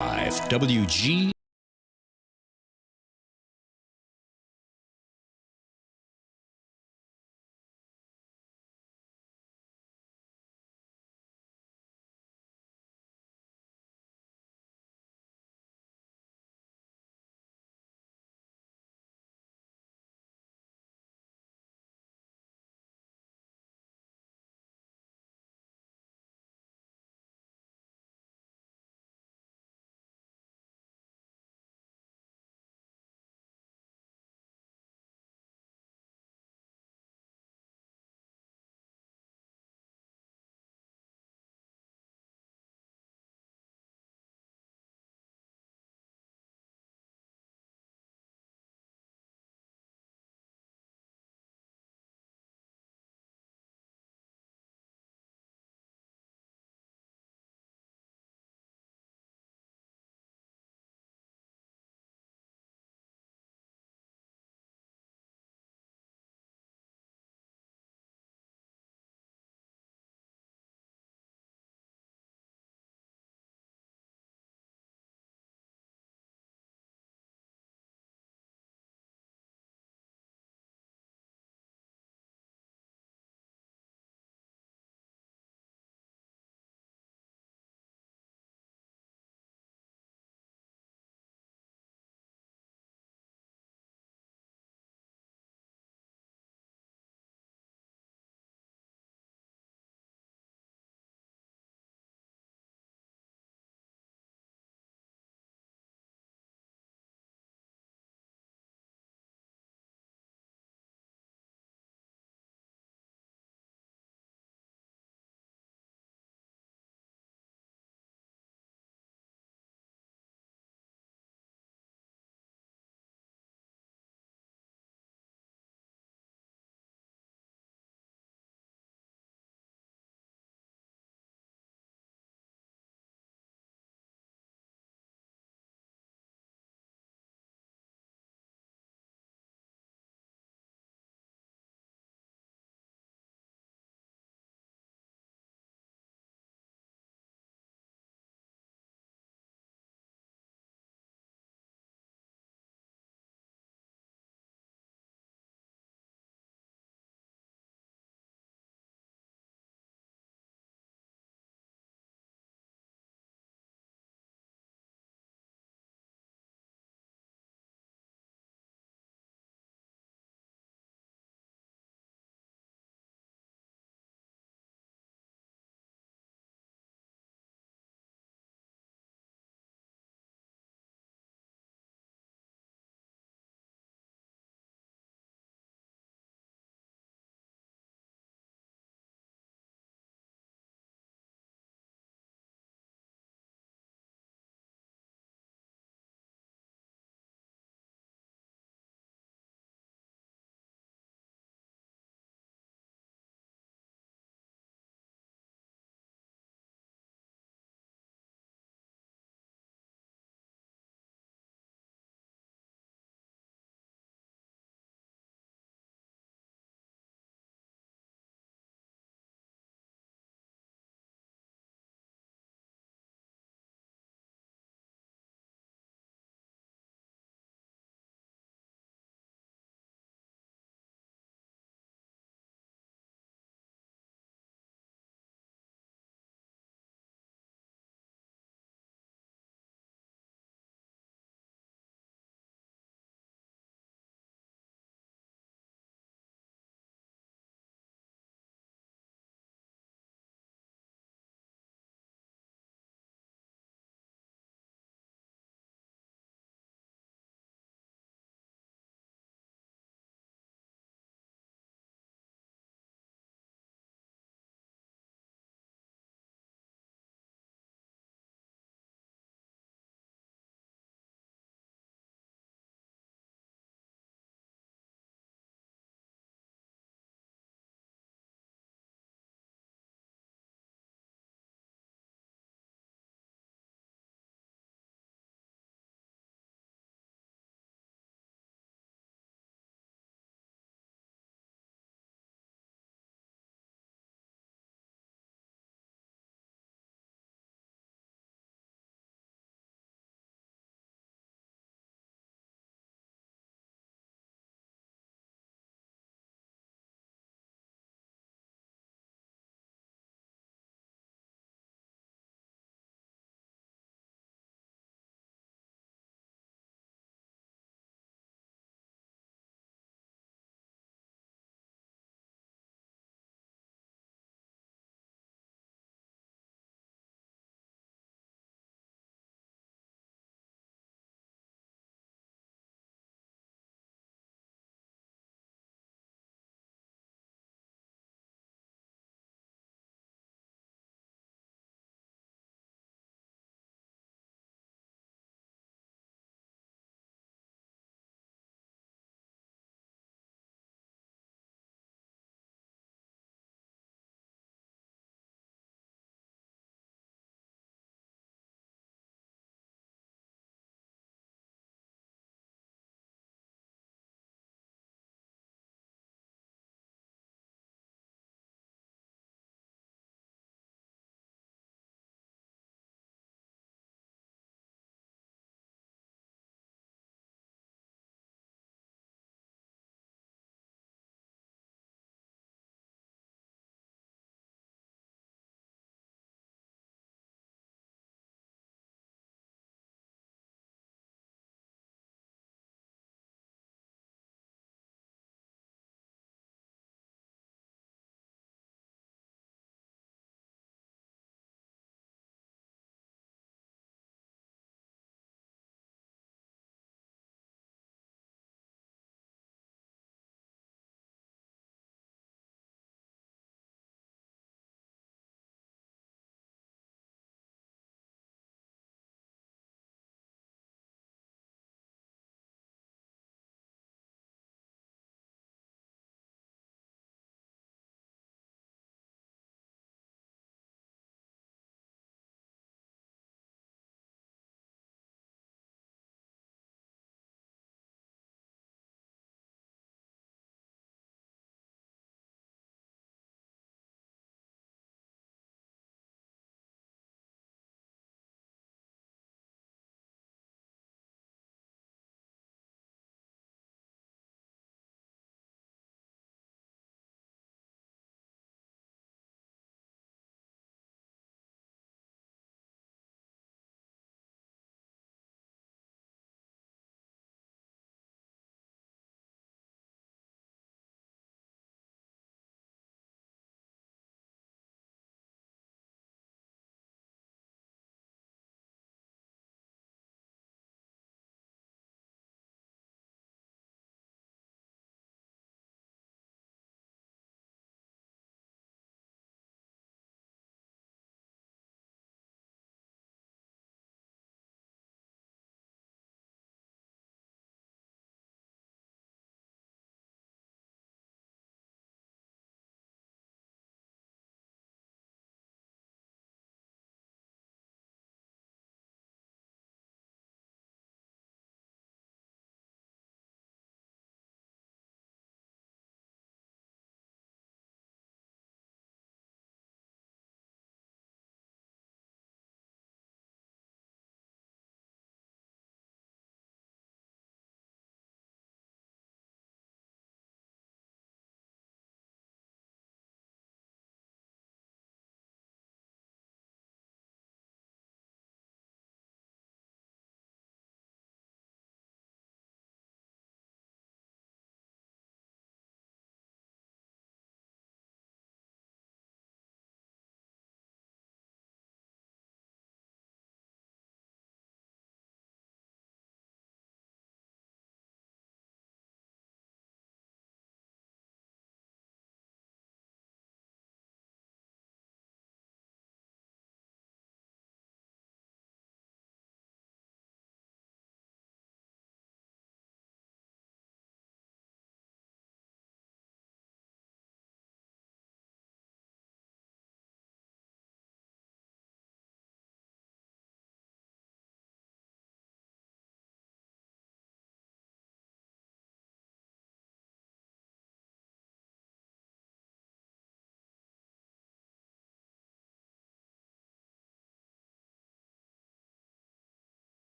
WG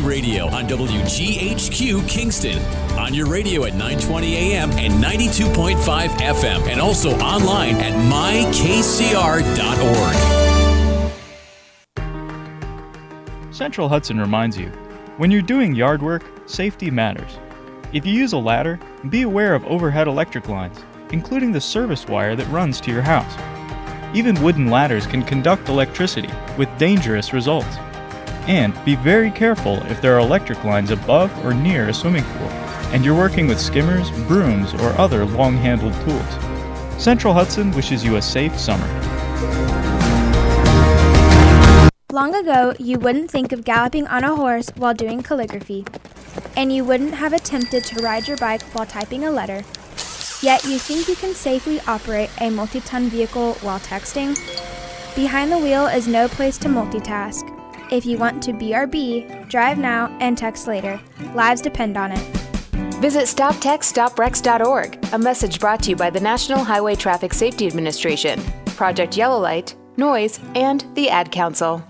Radio on WGHQ Kingston. On your radio at 920 AM and 92.5 FM. And also online at mykcr.org. Central Hudson reminds you, when you're doing yard work, safety matters. If you use a ladder, be aware of overhead electric lines, including the service wire that runs to your house. Even wooden ladders can conduct electricity with dangerous results. And be very careful if there are electric lines above or near a swimming pool, and you're working with skimmers, brooms, or other long-handled tools. Central Hudson wishes you a safe summer. Long ago, you wouldn't think of galloping on a horse while doing calligraphy, and you wouldn't have attempted to ride your bike while typing a letter. Yet you think you can safely operate a multi-ton vehicle while texting? Behind the wheel is no place to multitask. If you want to BRB, drive now and text later. Lives depend on it. Visit StopTextStopWrecks.org, a message brought to you by the National Highway Traffic Safety Administration, Project Yellow Light, Noise, and the Ad Council.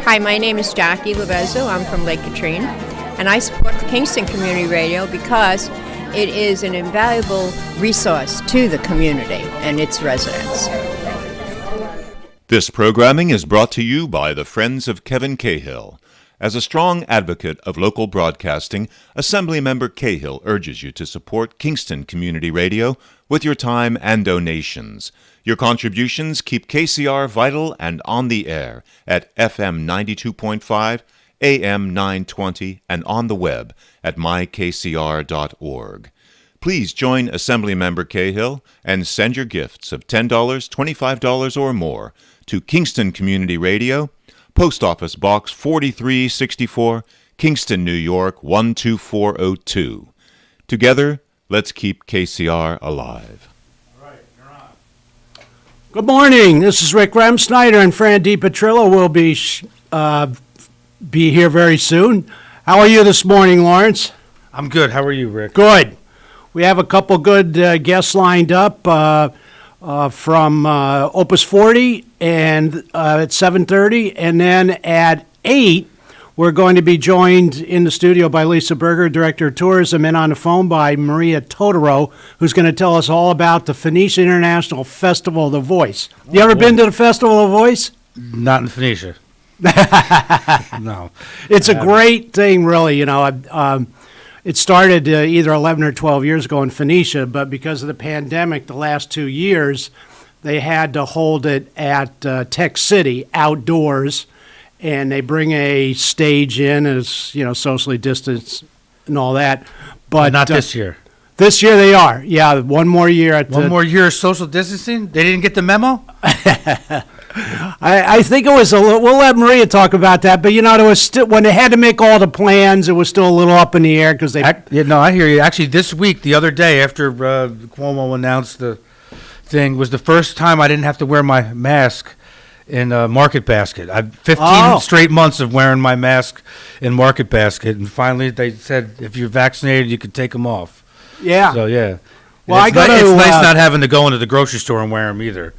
Hi, my name is Jackie Levezzo. I'm from Lake Katrine, and I support Kingston Community Radio because it is an invaluable resource to the community and its residents. This programming is brought to you by the Friends of Kevin Cahill. As a strong advocate of local broadcasting, Assemblymember Cahill urges you to support Kingston Community Radio with your time and donations. Your contributions keep KCR vital and on the air at FM 92.5, AM 920, and on the web at mykcr.org. Please join Assemblymember Cahill and send your gifts of $10, $25, or more to Kingston Community Radio, Post Office Box 4364, Kingston, New York 12402. Together, let's keep KCR alive. Good morning. This is Rick Remsnyder, and Fran DiPetrillo will be here very soon. How are you this morning, Lawrence? I'm good. How are you, Rick? Good. We have a couple good guests lined up from Opus 40 and at 7:30, and then at 8, we're going to be joined in the studio by Lisa Berger, Director of Tourism, and on the phone by Maria Totoro, who's going to tell us all about the Phoenicia International Festival of the Voice. You ever been to the Festival of the Voice? Not in Phoenicia. No. It's a great thing, really. You know, it started either 11 or 12 years ago in Phoenicia, but because of the pandemic, the last 2 years, they had to hold it at Tech City outdoors. And they bring a stage in as, you know, socially distanced and all that. But not this year. This year they are. Yeah, one more year. One more year of social distancing? They didn't get the memo? I think it was a little, we'll let Maria talk about that. But, you know, there was still, when they had to make all the plans, it was still a little up in the air because they... I hear you. Actually, this week, the other day, after Cuomo announced the thing, was the first time I didn't have to wear my mask in Market Basket. I've 15 straight months of wearing my mask in Market Basket, and finally they said if you're vaccinated, you can take them off. Yeah. So yeah. Well, it's nice not having to go into the grocery store and wear them either.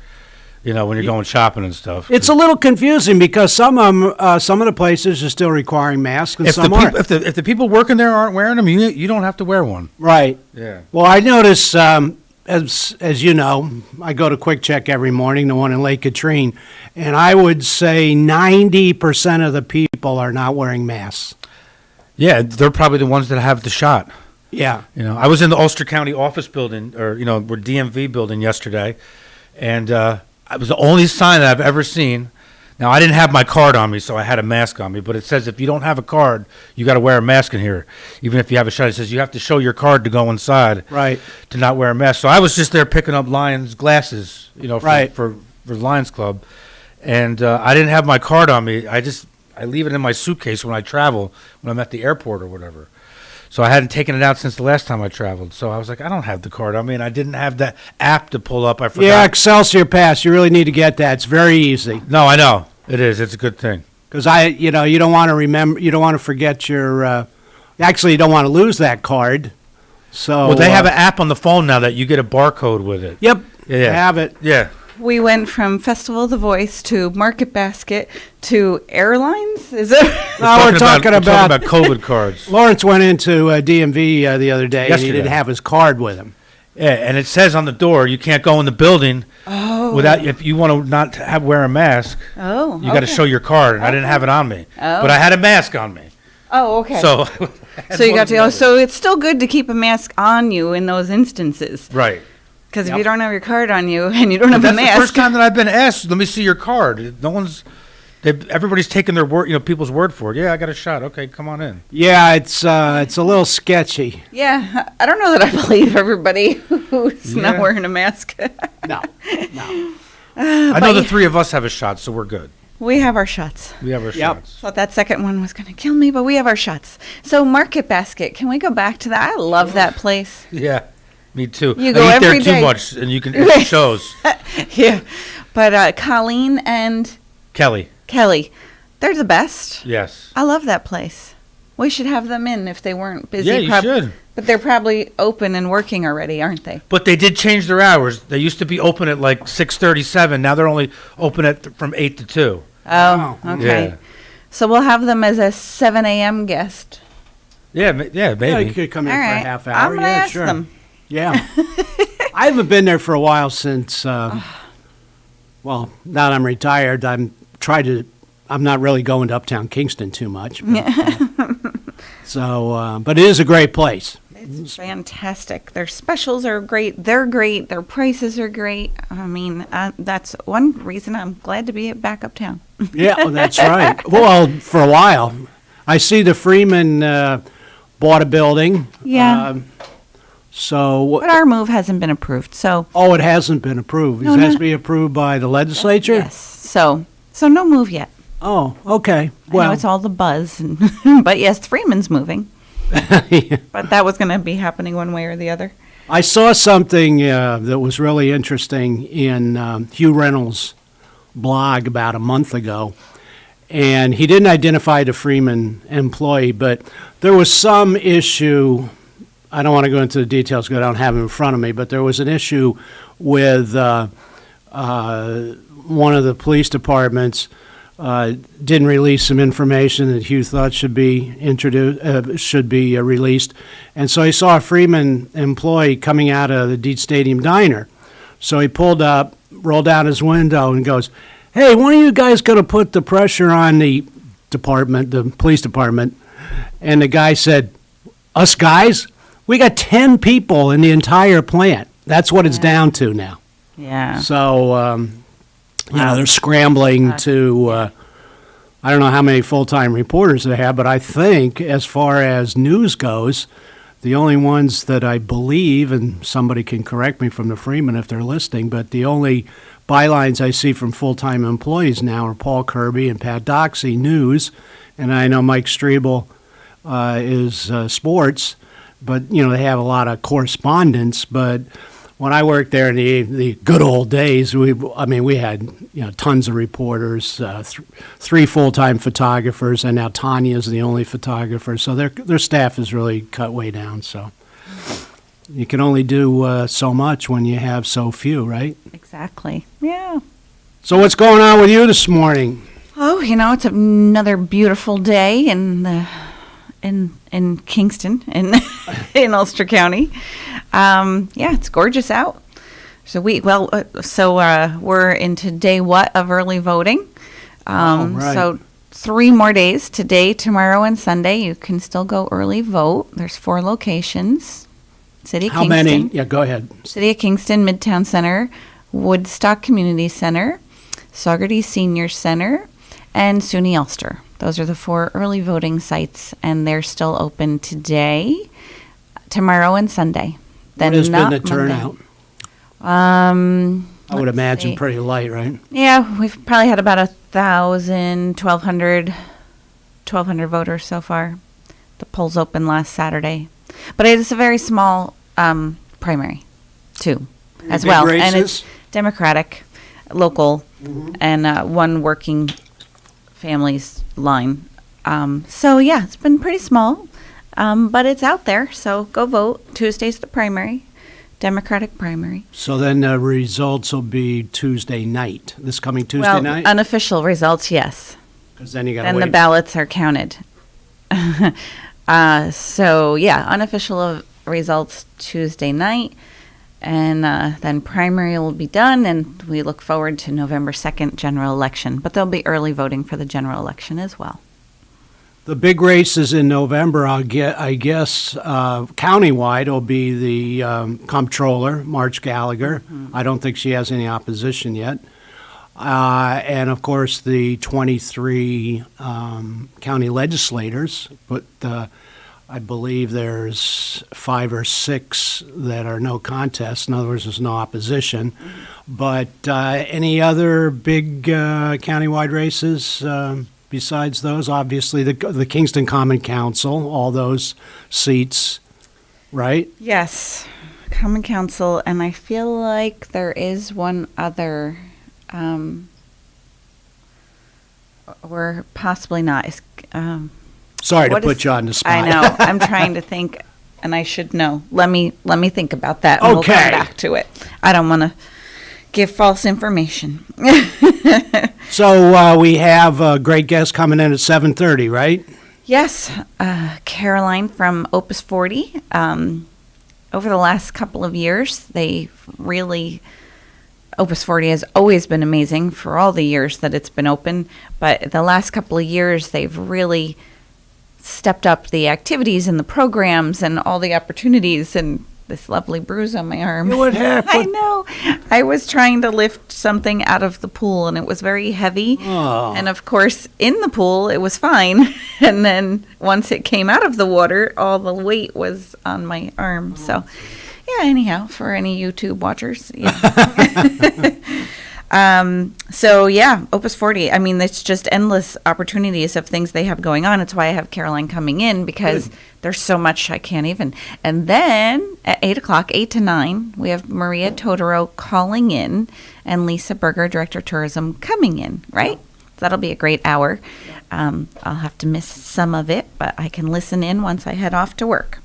You know, when you're going shopping and stuff. It's a little confusing because some of the places are still requiring masks, and some aren't. If the people working there aren't wearing them, you don't have to wear one. Right. Yeah. Well, I notice. As you know, I go to Quick Check every morning, the one in Lake Katrine, and I would say 90% of the people are not wearing masks. Yeah, they're probably the ones that have the shot. Yeah. You know, I was in the Ulster County office building, or, you know, we're DMV building yesterday, and it was the only sign that I've ever seen. Now, I didn't have my card on me, so I had a mask on me, but it says if you don't have a card, you got to wear a mask in here. Even if you have a shot, it says you have to show your card to go inside. Right. To not wear a mask. So I was just there picking up Lions glasses, you know, for Lions Club, and I didn't have my card on me. I leave it in my suitcase when I travel, when I'm at the airport or whatever. So I hadn't taken it out since the last time I traveled. So I was like, I don't have the card on me, and I didn't have that app to pull up. I forgot. Yeah, Excelsior Pass. You really need to get that. It's very easy. No, I know. It is. It's a good thing. Because you don't want to remember, you don't want to forget your, actually you don't want to lose that card. So well, they have an app on the phone now that you get a barcode with it. Yep. Yeah. I have it. Yeah. we went from Festival of the Voice to Market Basket to airlines. Is it? No, we're talking about COVID cards. Lawrence went into DMV the other day, and he Yesterday. didn't have his card with him. Yeah, and it says on the door you can't go in the building without, if you want to not wear a mask. Oh, you got to show your card, and I didn't have it on me, but I had a mask on me. Oh, okay. So, so you got to go. So it's still good to keep a mask on you in those instances, right? Because if you don't have your card on you and you don't have a That's mask, the first time that I've been asked. Let me see your card. No one's. Everybody's taking their word. People's word for it. Yeah, I got a shot. Okay, come on in. Yeah, it's a little sketchy. yeah, I don't know that I believe everybody who's not wearing a mask. No. I know the three of us have a shot, so we're good. We have our shots. We have our shots. Thought that second one was going to kill me, but we have our shots. So Market Basket, can we go back to that? I love that place. Yeah, me too. You go I eat every there day. too much, and you can. It shows. Yeah, but Colleen and Kelly. they're the best. Yes. I love that place. We should have them in if they weren't busy. Yeah, you should. But they're probably open and working already, aren't they? But they did change their hours. They used to be open at like 6:37. Now they're only open from 8 to 2. Oh, okay. Yeah. So we'll have them as a 7 a.m. guest. Yeah, maybe. Yeah, you could come in All for right. a half hour. I'm going to ask sure. them. Yeah. I haven't been there for a while since, well, now that I'm retired, I'm not really going to Uptown Kingston too much. But, but it is a great place. It's fantastic. Their specials are great. They're great. Their prices are great. I mean, that's one reason I'm glad to be back uptown. Yeah, well, that's right. Well, for a while. I see the Freeman bought a building. Yeah. But our move hasn't been approved, so. Oh, it hasn't been approved. No, It has no. to be approved by the legislature? Yes. So no move yet. Oh, okay. I know it's all the buzz, but yes, Freeman's moving. But that was going to be happening one way or the other. I saw something that was really interesting in Hugh Reynolds' blog about a month ago, and he didn't identify the Freeman employee, but there was some issue. I don't want to go into the details because I don't have it in front of me, but there was an issue with one of the police departments didn't release some information that Hugh thought should be released, and so he saw a Freeman employee coming out of the Deet Stadium Diner. So he pulled up, rolled down his window, and goes, "Hey, when are you guys going to put the pressure on the police department?" And the guy said, "Us guys? We got 10 people in the entire plant. That's what it's down to now." Yeah. So, they're scrambling to, I don't know how many full-time reporters they have, but I think as far as news goes, the only ones that I believe, and somebody can correct me from the Freeman if they're listening, but the only bylines I see from full-time employees now are Paul Kirby and Pat Doxey, news, and I know Mike Strebel is sports, but, they have a lot of correspondence, but when I worked there in the good old days, we had tons of reporters, 3 full-time photographers, and now Tanya's the only photographer. So their staff is really cut way down. So you can only do so much when you have so few, right? Exactly. Yeah. So what's going on with you this morning? Oh, it's another beautiful day in Kingston in Ulster County. It's gorgeous out. So we're into day of early voting. Right. So 3 more days, today, tomorrow, and Sunday. You can still go early vote. There's 4 locations. City of How Kingston. many? Yeah, go ahead. City of Kingston, Midtown Center, Woodstock Community Center, Saugerty Senior Center, and SUNY Ulster. Those are the 4 early voting sites, and they're still open today, tomorrow, and Sunday. What has been the not Monday. turnout? I would let's imagine see. pretty light, right? Yeah, we've probably had about 1,200 voters so far. The polls opened last Saturday. But it's a very small primary, too, as big well. races? And it's Democratic, local, and 1 working families line. It's been pretty small, but it's out there. So go vote. Tuesday's the primary. Democratic primary. So then the results will be Tuesday night, this coming Tuesday night? Unofficial results, yes. Because then you got to And wait. the ballots are counted. So, yeah, unofficial results Tuesday night. And then primary will be done, and we look forward to November 2nd general election. But there'll be early voting for the general election as well. The big races in November, I guess, countywide will be the comptroller, Marge Gallagher. I don't think she has any opposition yet. And, of course, the 23 county legislators, but I believe there's 5 or 6 that are no contest. In other words, there's no opposition. But any other big countywide races besides those? Obviously, the Kingston Common Council, all those seats, right? Yes, Common Council, and I feel like there is one other, or possibly not. Sorry to put you on the spot. I know. I'm trying to think, and I should know. Let me think about that, and we'll come back to it. I don't want to give false information. So we have a great guest coming in at 7:30, right? Yes, Caroline from Opus 40. Over the last couple of years, Opus 40 has always been amazing for all the years that it's been open, but the last couple of years, they've really stepped up the activities and the programs and all the opportunities, and this lovely bruise on my arm. What happened? I know. I was trying to lift something out of the pool, and it was very heavy. Oh. And of course, in the pool, it was fine. And then once it came out of the water, all the weight was on my arm. So, yeah, anyhow, for any YouTube watchers. Yeah. So, yeah, Opus 40. I mean, it's just endless opportunities of things they have going on. It's why I have Caroline coming in, because there's so much I can't even. And then at 8 o'clock, 8 to 9, we have Maria Totoro calling in and Lisa Berger, Director of Tourism, coming in, right? So that'll be a great hour. I'll have to miss some of it, but I can listen in once I head off to work.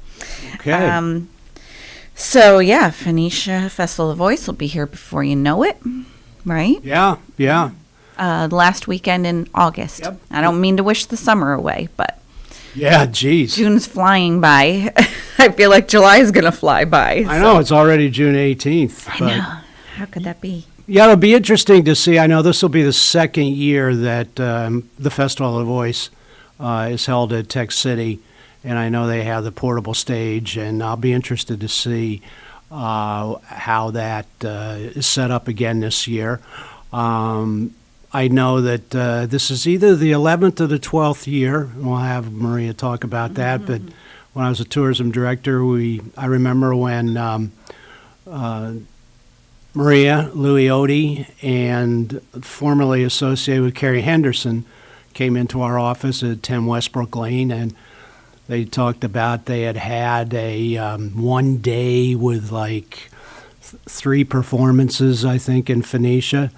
Okay. So, yeah, Phoenicia Festival of Voice will be here before you know it. Right? Yeah. Last weekend in August. Yep. I don't mean to wish the summer away, but Yeah, geez. June's flying by. I feel like July is going to fly by. I know, it's already June 18th. I know. How could that be? Yeah, it'll be interesting to see. I know this will be the second year that the Festival of Voice is held at Tech City, and I know they have the portable stage, and I'll be interested to see how that is set up again this year. I know that this is either the 11th or the 12th year. We'll have Maria talk about that. But when I was a tourism director, I remember when Maria Luiotti and formerly associated with Carrie Henderson came into our office at 10 Westbrook Lane, and they talked about they had a one day with like 3 performances, I think, in Phoenicia.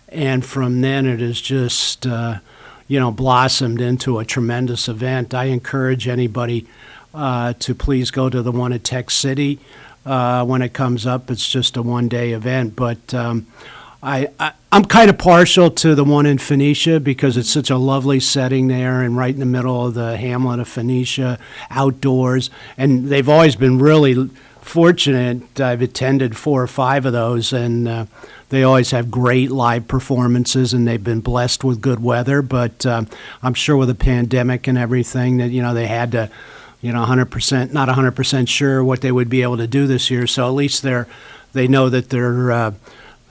And from then it has just, blossomed into a tremendous event. I encourage anybody to please go to the one at Tech City when it comes up. It's just a one-day event. But I'm kind of partial to the one in Phoenicia because it's such a lovely setting there and right in the middle of the hamlet of Phoenicia, outdoors. And they've always been really fortunate. I've attended 4 or 5 of those, and they always have great live performances, and they've been blessed with good weather. But I'm sure with the pandemic and everything that, they had to, 100%, not 100% sure what they would be able to do this year. So at least they know that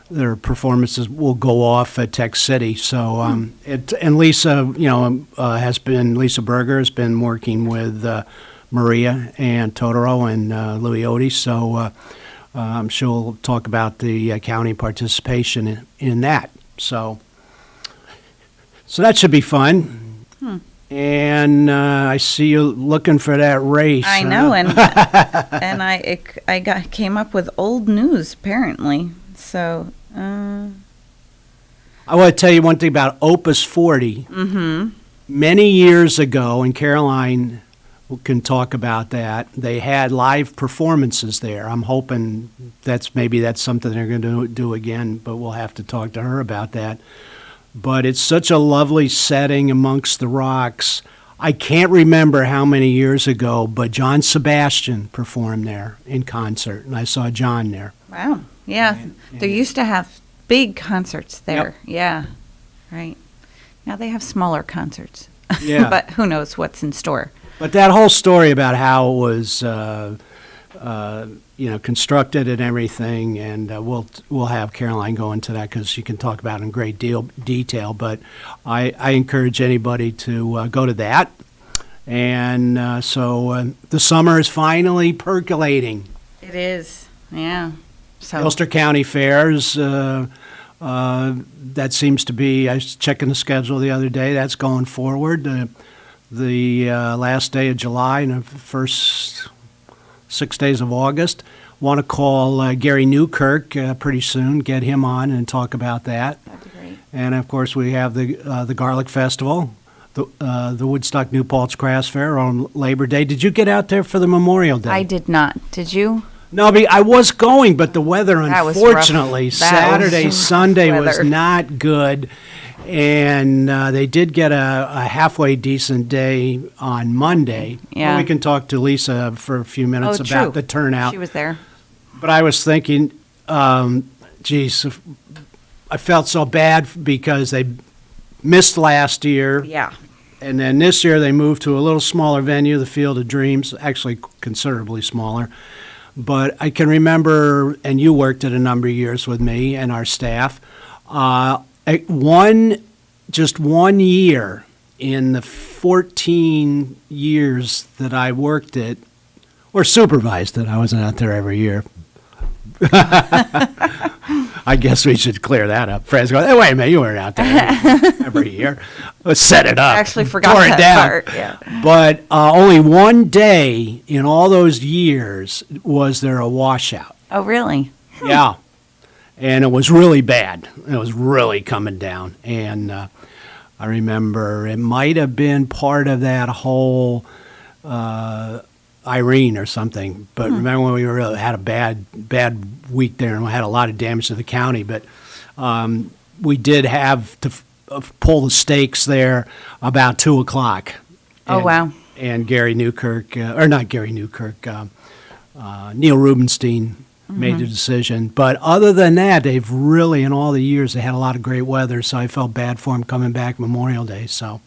their performances will go off at Tech City. So, and Lisa, Lisa Berger has been working with Maria and Totoro and Luiotti. So I'm sure we'll talk about the county participation in that. So that should be fun. And I see you looking for that race. I know, and I came up with old news apparently. So I want to tell you one thing about Opus 40. Mm-hmm. Many years ago, and Caroline can talk about that. They had live performances there. I'm hoping that's something they're going to do again, but we'll have to talk to her about that. But it's such a lovely setting amongst the rocks. I can't remember how many years ago, but John Sebastian performed there in concert, and I saw John there. Wow. Yeah. They used to have big concerts there. Yep. Yeah. Right. Now they have smaller concerts. Yeah. But who knows what's in store. But that whole story about how it was, constructed and everything, and we'll have Caroline go into that because she can talk about it in great detail. But I encourage anybody to go to that. And so the summer is finally percolating. It is. Yeah. So Ulster County Fairs, that seems to be, I was checking the schedule the other day, that's going forward. The last day of July and the first 6 days of August. Want to call Gary Newkirk pretty soon, get him on and talk about that. that'd be great. And of course, we have the Garlic Festival, the Woodstock New Paltz Crafts Fair on Labor Day. Did you get out there for the Memorial Day? I did not. Did you? No, I was going, but the weather, That was unfortunately, rough. That Saturday, was Sunday was weather. not good. And they did get a halfway decent day on Monday. Yeah. We can talk to Lisa for a few minutes Oh, about true. the turnout. She was there. But I was thinking, geez, I felt so bad because they missed last year. Yeah. And then this year they moved to a little smaller venue, the Field of Dreams, actually considerably smaller. But I can remember, and you worked it a number of years with me and our staff, just 1 year in the 14 years that I worked it, or supervised it, I wasn't out there every year. I guess we should clear that up. Friends go, hey, wait a minute, you weren't out there every year. Let's set it up. I actually forgot Tore it that down. part. Yeah. But only one day in all those years was there a washout. Oh, really? Yeah. And it was really bad. It was really coming down. And I remember it might have been part of that whole Irene or something. But remember when we had a bad week there and we had a lot of damage to the county. But we did have to pull the stakes there about 2 o'clock. Oh, wow. And Gary Newkirk, or not Gary Newkirk, Neil Rubenstein made the decision. But other than that, they've really, in all the years, they had a lot of great weather, so I felt bad for them coming back Memorial Day. So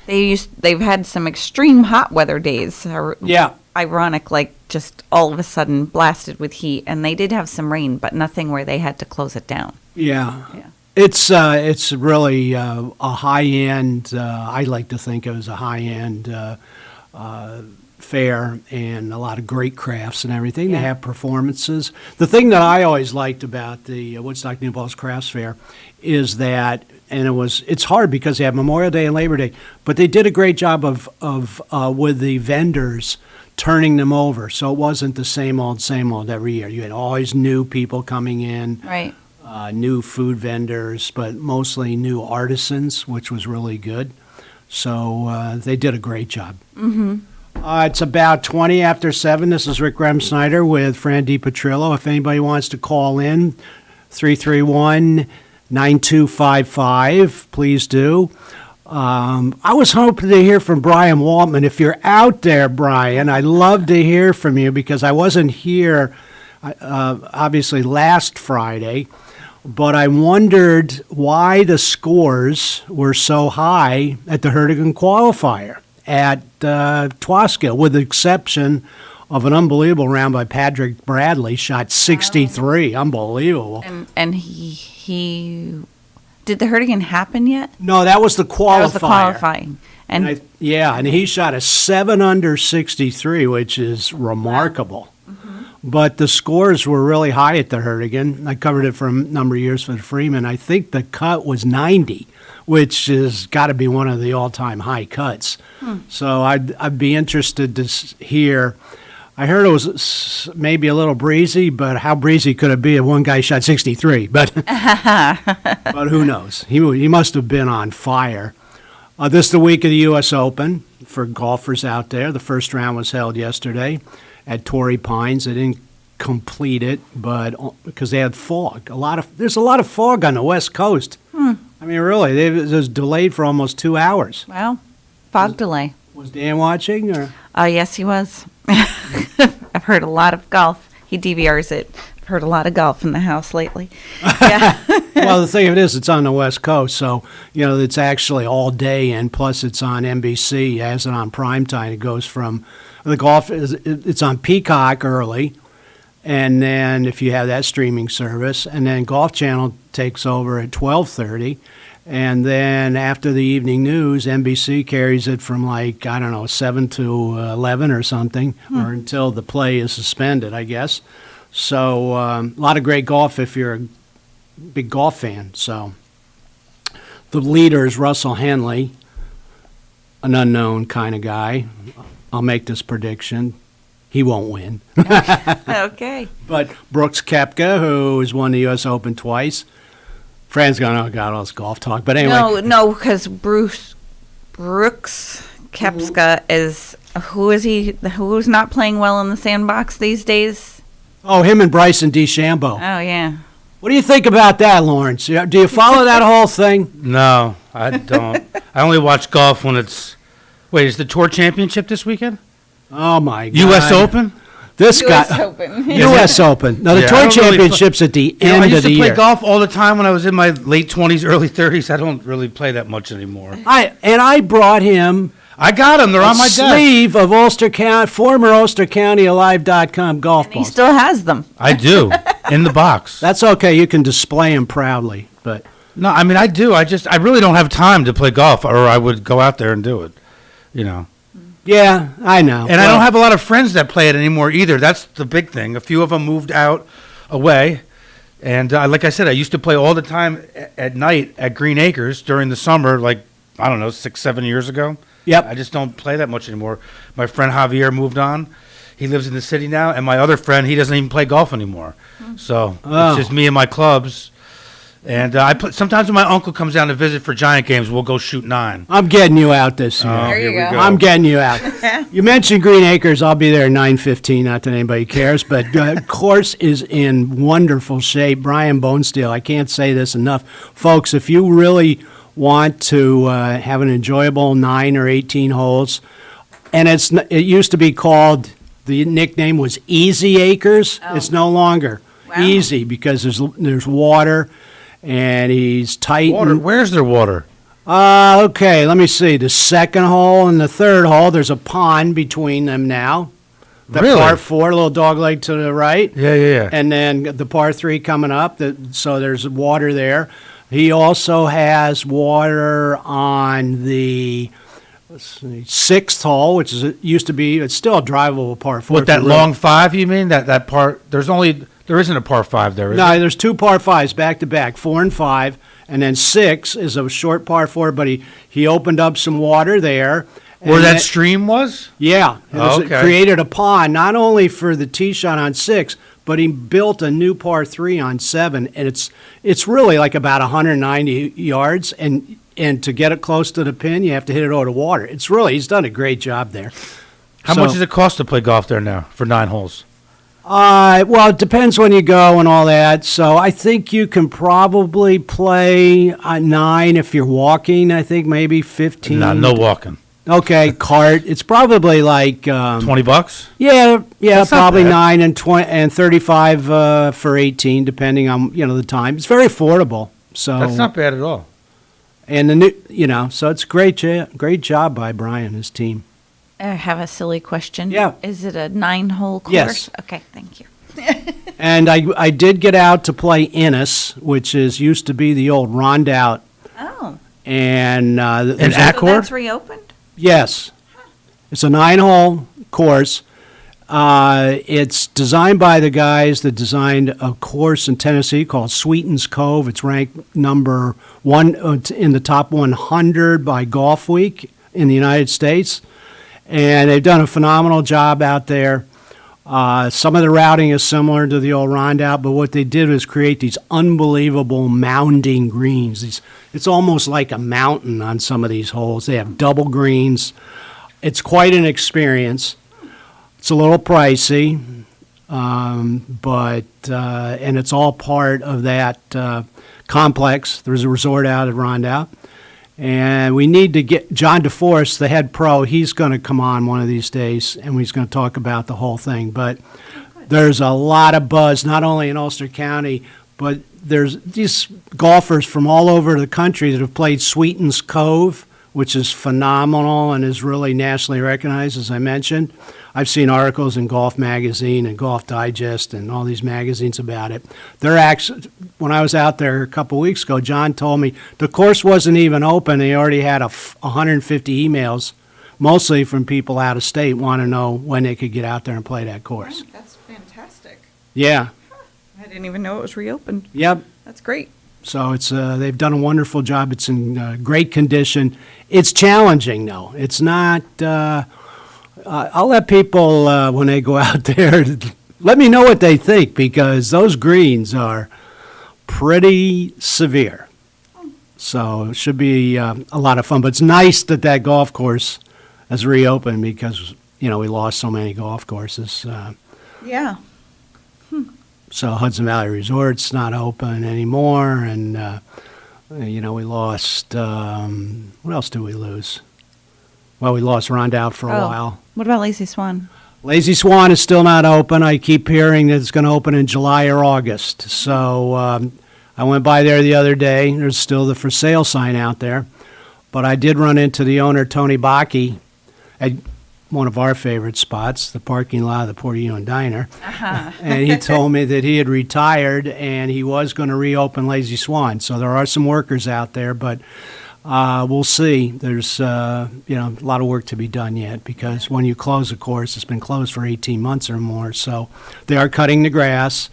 They've had some extreme hot weather days. Yeah. Ironic, like just all of a sudden blasted with heat, and they did have some rain, but nothing where they had to close it down. Yeah. Yeah. It's really a high-end, I like to think it was a high-end fair and a lot of great crafts and everything. They Yeah. have performances. The thing that I always liked about the Woodstock New Paltz Crafts Fair is that, and it's hard because they have Memorial Day and Labor Day, but they did a great job of with the vendors turning them over. So it wasn't the same old every year. You had always new people coming in. Right. New food vendors, but mostly new artisans, which was really good. So they did a great job. Mm-hmm. It's about 20 after 7. This is Rick Rem Snyder with Fran DiPetrillo. If anybody wants to call in, 331-9255, please do. I was hoping to hear from Brian Waltman. If you're out there, Brian, I'd love to hear from you because I wasn't here, obviously, last Friday. But I wondered why the scores were so high at the Hurtigan qualifier at Twaskill, with the exception of an unbelievable round by Patrick Bradley, shot 63. Unbelievable. And he did the Hurtigan happen yet? No, that was the qualifier. That was the qualifying. And and he shot a 7 under 63, which is remarkable. But the scores were really high at the Hurtigan. I covered it for a number of years for the Freeman. I think the cut was 90, which has got to be one of the all-time high cuts. So I'd be interested to hear. I heard it was maybe a little breezy, but how breezy could it be if one guy shot 63? But but who knows? He must have been on fire. This is the week of the U.S. Open for golfers out there. The first round was held yesterday at Torrey Pines. They didn't complete it, but because they had fog. There's a lot of fog on the West Coast. I mean, really, it was delayed for almost 2 hours. Well, fog delay. Was Dan watching? Or? Yes, he was. I've heard a lot of golf. He DVRs it. I've heard a lot of golf in the house lately. Yeah. Well, the thing of it is, it's on the West Coast, so, it's actually all day, and plus it's on NBC, as it on primetime. It goes from, the golf, it's on Peacock early, and then if you have that streaming service, and then Golf Channel takes over at 12:30, and then after the evening news, NBC carries it from 7 to 11 or something, or until the play is suspended, I guess. So a lot of great golf if you're a big golf fan. So the leader is Russell Henley, an unknown kind of guy. I'll make this prediction. He won't win. Okay. But Brooks Koepka, who has won the U.S. Open twice. Fran's going, oh, God, all this golf talk. But anyway. No, because Brooks Koepka is, who is he, who's not playing well in the sandbox these days? Oh, him and Bryson DeChambeau. Oh, yeah. What do you think about that, Lawrence? Do you follow that whole thing? No, I don't. I only watch golf when it's... Wait, is the Tour Championship this weekend? Oh, my God. U.S. Open? This US guy... Open. U.S. Open. Now, the Yeah, I Tour don't really Championship's at the end I of used the to play year. golf all the time when I was in my late 20s, early 30s. I don't really play that much anymore. I brought him I got them. They're a on my desk. sleeve of Ulster County, former UlsterCountyAlive.com golf He balls. still has them. I do. In the box. That's okay. You can display them proudly, but... No, I mean, I do. I really don't have time to play golf, or I would go out there and do it, Yeah, I know. And I don't have a lot of friends that play it anymore either. That's the big thing. A few of them moved away. And like I said, I used to play all the time at night at Green Acres during the summer, 6-7 years ago. Yep. I just don't play that much anymore. My friend Javier moved on. He lives in the city now. And my other friend, he doesn't even play golf anymore. So it's just me and my clubs. And sometimes when my uncle comes down to visit for Giant games, we'll go shoot 9. I'm getting you out this year. There you here we go. I'm getting you out. You mentioned Green Acres. I'll be there at 9:15. Not that anybody cares, but course is in wonderful shape. Brian Bonesteel, I can't say this enough. Folks, if you really want to have an enjoyable 9 or 18 holes, and it used to be called, the nickname was Easy Acres. Oh. It's no longer Wow. easy because there's water, and he's tight. Water? Where's their water? Okay, let me see. The second hole and the third hole, there's a pond between them now. The Really? par 4, a little dogleg to the right. Yeah. And then the par 3 coming up, so there's water there. He also has water on the sixth hole, which used to be, it's still a drivable par 4. What, that long 5, you mean? That part, there isn't a par 5 there, is No, there? there's 2 par 5s back to back, 4 and 5, and then 6 is a short par 4, but he opened up some water there. Where and that stream was? Yeah. It Okay. created a pond, not only for the tee shot on 6, but he built a new par 3 on 7, and it's really like about 190 yards, and to get it close to the pin, you have to hit it over the water. He's done a great job there. How much does it cost to play golf there now for 9 holes? Well, it depends when you go and all that. So I think you can probably play 9 if you're walking. I think maybe 15. No walking. Okay, cart. It's probably like $20? Yeah, That's not probably bad. 9 and 20 and 35 for 18, depending on the time. It's very affordable. So That's not bad at all. And the new, so it's great job by Brian and his team. I have a silly question. Yeah. Is it a 9-hole course? Yes. Okay, thank you. And I did get out to play Innis, which used to be the old Rondout, Oh. and And there's a- So Accord? that's reopened? Yes. It's a 9-hole course. It's designed by the guys that designed a course in Tennessee called Sweetens Cove. It's ranked number 1 in the top 100 by Golf Week in the United States. And they've done a phenomenal job out there. Some of the routing is similar to the old Rondout, but what they did was create these unbelievable mounding greens. It's almost like a mountain on some of these holes. They have double greens. It's quite an experience. It's a little pricey, but and it's all part of that complex. There's a resort out at Rondout. And we need to get John DeForest, the head pro. He's going to come on one of these days, and he's going to talk about the whole thing. But there's a lot of buzz, not only in Ulster County, but there's these golfers from all over the country that have played Sweetens Cove, which is phenomenal and is really nationally recognized, as I mentioned. I've seen articles in Golf Magazine and Golf Digest and all these magazines about it. They're actually, when I was out there a couple weeks ago, John told me the course wasn't even open. He already had 150 emails, mostly from people out of state, want to know when they could get out there and play that course. That's fantastic. Yeah. I didn't even know it was reopened. Yep. That's great. So it's they've done a wonderful job. It's in great condition. It's challenging, though. It's not. I'll let people when they go out there let me know what they think, because those greens are pretty severe. So it should be a lot of fun. But it's nice that that golf course has reopened, because we lost so many golf courses. Yeah. So Hudson Valley Resort's not open anymore, and we lost. What else did we lose? Well, we lost Rondout for a while. What about Lazy Swan? Lazy Swan is still not open. I keep hearing that it's going to open in July or August. So I went by there the other day. There's still the for sale sign out there, but I did run into the owner, Tony Bakke, at one of our favorite spots, the parking lot of the Portillo Diner. And he told me that he had retired and he was going to reopen Lazy Swan. So there are some workers out there, but we'll see. There's a lot of work to be done yet, because when you close a course, it's been closed for 18 months or more. So they are cutting the grass,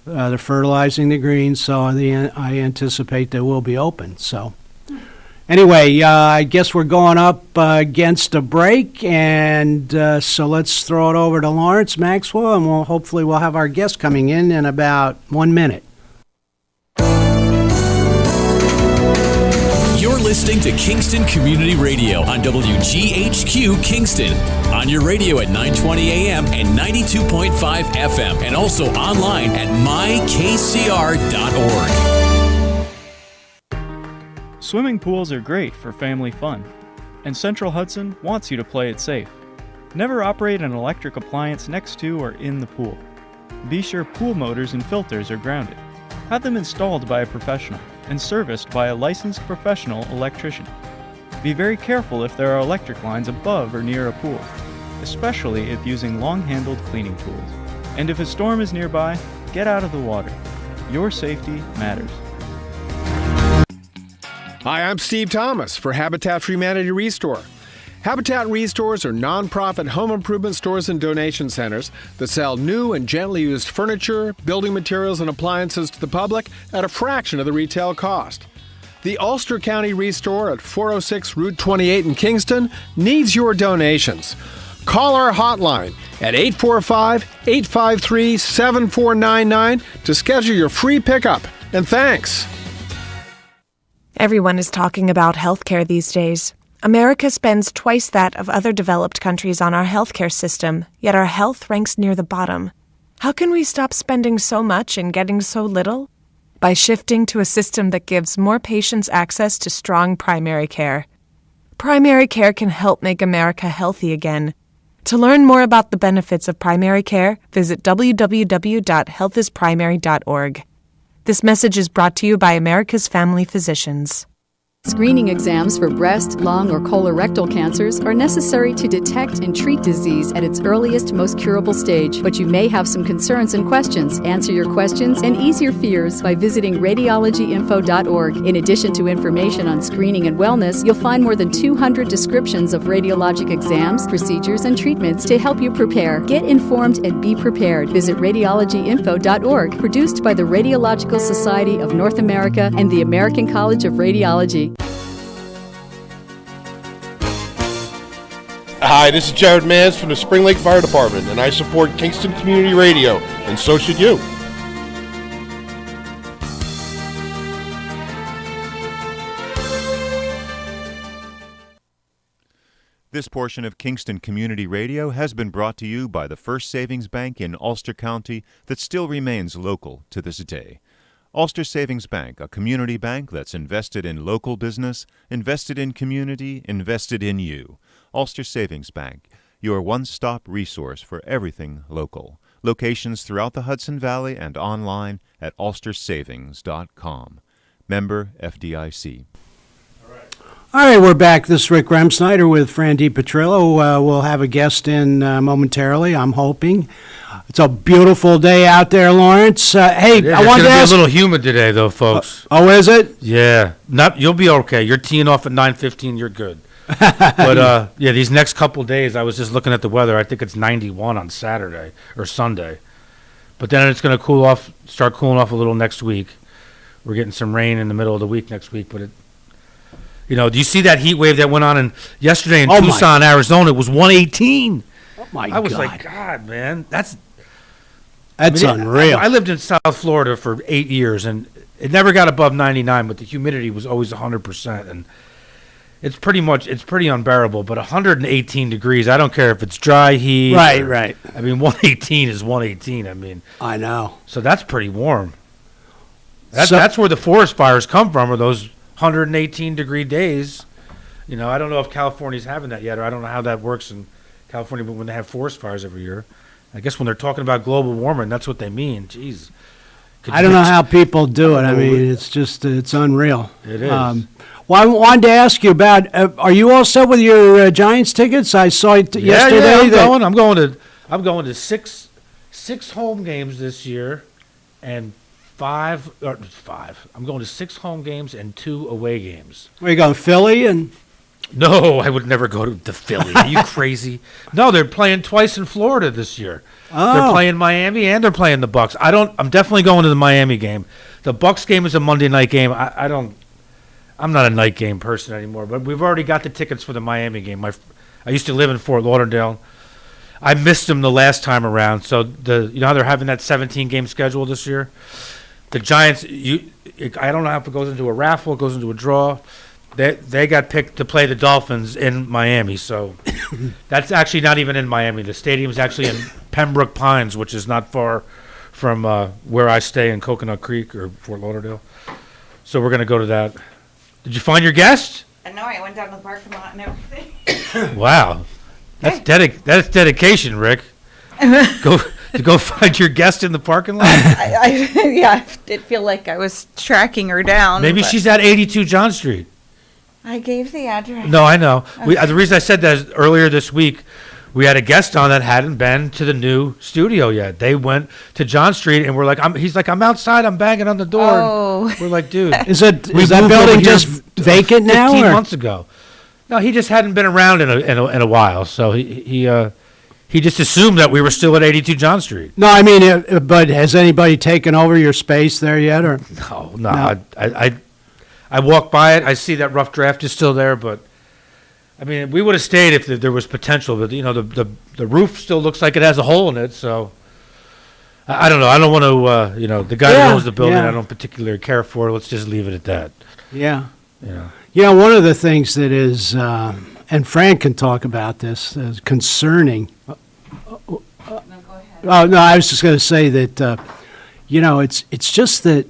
they're fertilizing the greens, so I anticipate they will be open. So anyway, I guess we're going up against a break, and so let's throw it over to Lawrence Maxwell, and hopefully we'll have our guest coming in about 1 minute. You're listening to Kingston Community Radio on WGHQ Kingston. On your radio at 920 AM and 92.5 FM, and also online at mykcr.org. Swimming pools are great for family fun, and Central Hudson wants you to play it safe. Never operate an electric appliance next to or in the pool. Be sure pool motors and filters are grounded. Have them installed by a professional and serviced by a licensed professional electrician. Be very careful if there are electric lines above or near a pool, especially if using long-handled cleaning tools. And if a storm is nearby, get out of the water. Your safety matters. Hi, I'm Steve Thomas for Habitat for Humanity Restore. Habitat Restores are nonprofit home improvement stores and donation centers that sell new and gently used furniture, building materials, and appliances to the public at a fraction of the retail cost. The Ulster County Restore at 406 Route 28 in Kingston needs your donations. Call our hotline at 845-853-7499 to schedule your free pickup. And thanks. Everyone is talking about healthcare these days. America spends twice that of other developed countries on our healthcare system, yet our health ranks near the bottom. How can we stop spending so much and getting so little? By shifting to a system that gives more patients access to strong primary care. Primary care can help make America healthy again. To learn more about the benefits of primary care, visit www.healthisprimary.org. This message is brought to you by America's Family Physicians. Screening exams for breast, lung, or colorectal cancers are necessary to detect and treat disease at its earliest, most curable stage. But you may have some concerns and questions. Answer your questions and ease your fears by visiting radiologyinfo.org. In addition to information on screening and wellness, you'll find more than 200 descriptions of radiologic exams, procedures, and treatments to help you prepare. Get informed and be prepared. Visit radiologyinfo.org. Produced by the Radiological Society of North America and the American College of Radiology. Hi, this is Jared Mans from the Spring Lake Fire Department, and I support Kingston Community Radio, and so should you. This portion of Kingston Community Radio has been brought to you by the First Savings Bank in Ulster County that still remains local to this day. Ulster Savings Bank, a community bank that's invested in local business, invested in community, invested in you. Ulster Savings Bank, your one-stop resource for everything local. Locations throughout the Hudson Valley and online at ulstersavings.com. Member FDIC. All right, we're back. This is Rick Remsnyder with Fran DiPetrillo. We'll have a guest in momentarily, I'm hoping. It's a beautiful day out there, Lawrence. Hey, I wanted to ask... It's going to be a little humid today, though, folks. Oh, is it? Yeah. You'll be okay. You're teeing off at 9:15. You're good. But, yeah, these next couple days, I was just looking at the weather. I think it's 91 on Saturday or Sunday. But then it's going to start cooling off a little next week. We're getting some rain in the middle of the week next week. But, do you see that heat wave that went on yesterday in Tucson, Arizona? It was 118. Oh, my God. I was like, God, man, that's unreal. I lived in South Florida for 8 years, and it never got above 99, but the humidity was always 100%. And it's pretty unbearable, but 118 degrees, I don't care if it's dry heat. Right. I mean, 118 is 118. I mean, I know. So that's pretty warm. That's where the forest fires come from, are those 118-degree days. I don't know if California's having that yet, or I don't know how that works in California, but when they have forest fires every year. I guess when they're talking about global warming, that's what they mean. Jeez. I don't know how people do it. I mean, it's unreal. It is. Well, I wanted to ask you about, are you all set with your Giants tickets? I saw it yesterday. Yeah, I'm going to six home games this year, and five. I'm going to 6 home games and 2 away games. Where you going, Philly? And no, I would never go to Philly. Are you crazy? No, they're playing twice in Florida this year. Oh. They're playing Miami and they're playing the Bucks. I'm definitely going to the Miami game. The Bucks game is a Monday night game. I'm not a night game person anymore, but we've already got the tickets for the Miami game. I used to live in Fort Lauderdale. I missed them the last time around. So how they're having that 17-game schedule this year. The Giants, I don't know if it goes into a raffle, it goes into a draw. They got picked to play the Dolphins in Miami, so that's actually not even in Miami. The stadium's actually in Pembroke Pines, which is not far from where I stay in Coconut Creek or Fort Lauderdale. So we're going to go to that. Did you find your guest? No, I went down to the parking lot and everything. Wow. That's dedication, Rick. Go find your guest in the parking lot? I did feel like I was tracking her down. Maybe she's at 82 John Street. I gave the address. No, I know. Okay. The reason I said that is earlier this week, we had a guest on that hadn't been to the new studio yet. They went to John Street, and we're like, he's like, I'm outside, I'm banging on the door. Oh. We're like, dude. Is that building just vacant now? 15 months ago. No, he just hadn't been around in a while, so he just assumed that we were still at 82 John Street. No, I mean, but has anybody taken over your space there yet? Or No. I walk by it. I see that rough draft is still there, but I mean, we would have stayed if there was potential. But the roof still looks like it has a hole in it. So I don't know. I don't want to. The guy who owns the building, I don't particularly care for. Let's just leave it at that. Yeah. One of the things that is, and Frank can talk about this, is concerning. No, go ahead. Oh no, I was just going to say that. It's just that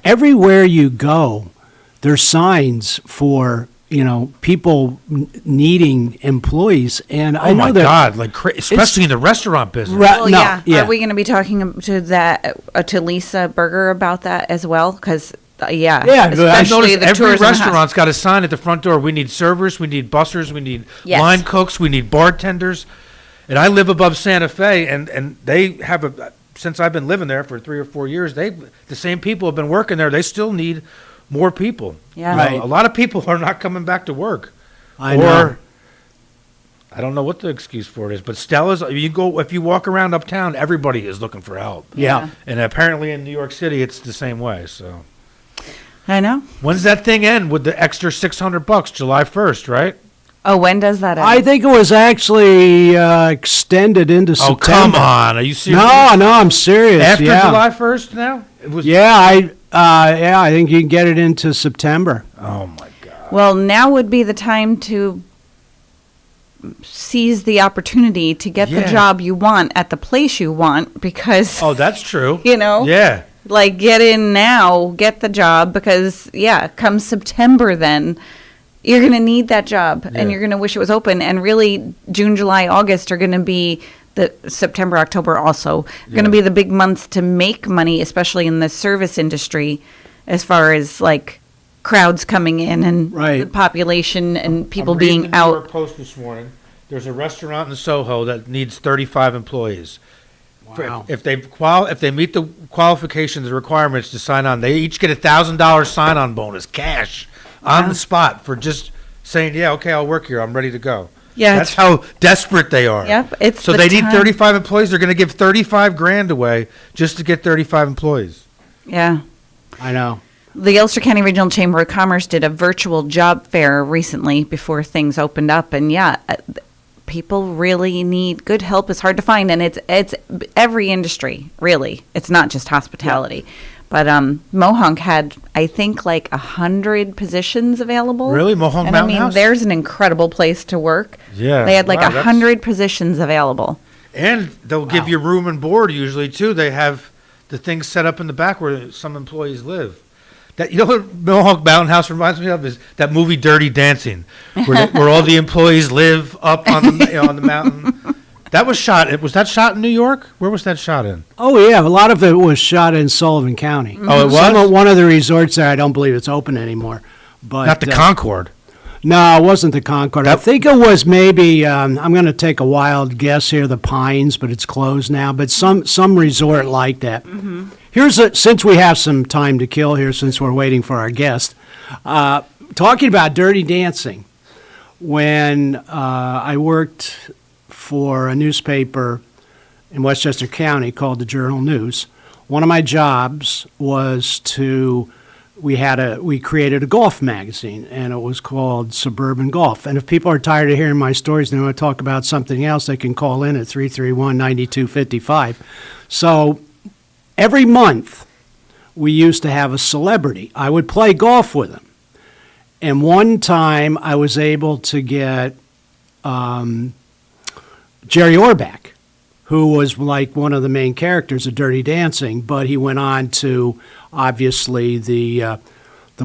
everywhere you go, there's signs for people needing employees, and I know that. Oh my God! Especially in the restaurant business. Are we going to be talking to Lisa Berger about that as well? Because especially I've noticed the every restaurant's got a sign at the front door. We need servers, we need bussers, we need line cooks, we need bartenders. And I live above Santa Fe, and they have since I've been living there for 3 or 4 years, the same people have been working there. They still need more people. Yeah. Right. A lot of people are not coming back to work. I know. I don't know what the excuse for it is, but Stella's, if you walk around uptown, everybody is looking for help. Yeah. And apparently in New York City, it's the same way, so. I know. When's that thing end with the extra $600? July 1st, right? Oh, when does that end? I think it was actually extended into Oh, September. come on. Are you serious? No, I'm serious. After yeah. July 1st now? It was. I think you can get it into September. Oh, my God. Well, now would be the time to seize the opportunity to get the job you want at the place you want, because Oh, that's true. you know, Yeah. like get in now, get the job, because come September, then you're going to need that job and you're going to wish it was open. And really, June, July, August are going to be the September, October also going to be the big months to make money, especially in the service industry, as far as like crowds coming in and the population and people I'm reading being the New out. York Post this morning. There's a restaurant in Soho that needs 35 employees. Wow. If they meet the qualifications, the requirements to sign on, they each get $1,000 sign-on bonus, cash, on the spot for just saying, yeah, okay, I'll work here. I'm ready to go. Yeah, That's how desperate they are. Yep, it's so the they need time. 35 employees. They're going to give 35 grand away just to get 35 employees. Yeah. I know. The Ulster County Regional Chamber of Commerce did a virtual job fair recently before things opened up, and people really need good help. It's hard to find, and it's every industry, really. It's not just hospitality. But Mohonk had, I think, like 100 positions available. Really? Mohonk and Mountain House? There's an incredible place to work. Yeah. They had like Wow, that's- 100 positions available. And they'll give you room and board usually too. They have the things set up in the back where some employees live. That, you know what Mohawk Mountain House reminds me of is that movie Dirty Dancing, where all the employees live up on the on the mountain. That was shot. Was that shot in New York? Where was that shot in? Oh, yeah. A lot of it was shot in Sullivan County. Oh, it was? One of the resorts there, I don't believe it's open anymore. But Not the Concord. No, it wasn't the Concord. I think it was maybe, I'm going to take a wild guess here, the Pines, but it's closed now. But some resort like that. Since we have some time to kill here, since we're waiting for our guest, talking about Dirty Dancing, when I worked for a newspaper in Westchester County called the Journal News, one of my jobs was we created a golf magazine, and it was called Suburban Golf. And if people are tired of hearing my stories and they want to talk about something else, they can call in at 331-9255. So every month we used to have a celebrity. I would play golf with them. And one time I was able to get Jerry Orbach, who was like one of the main characters of Dirty Dancing, but he went on to obviously the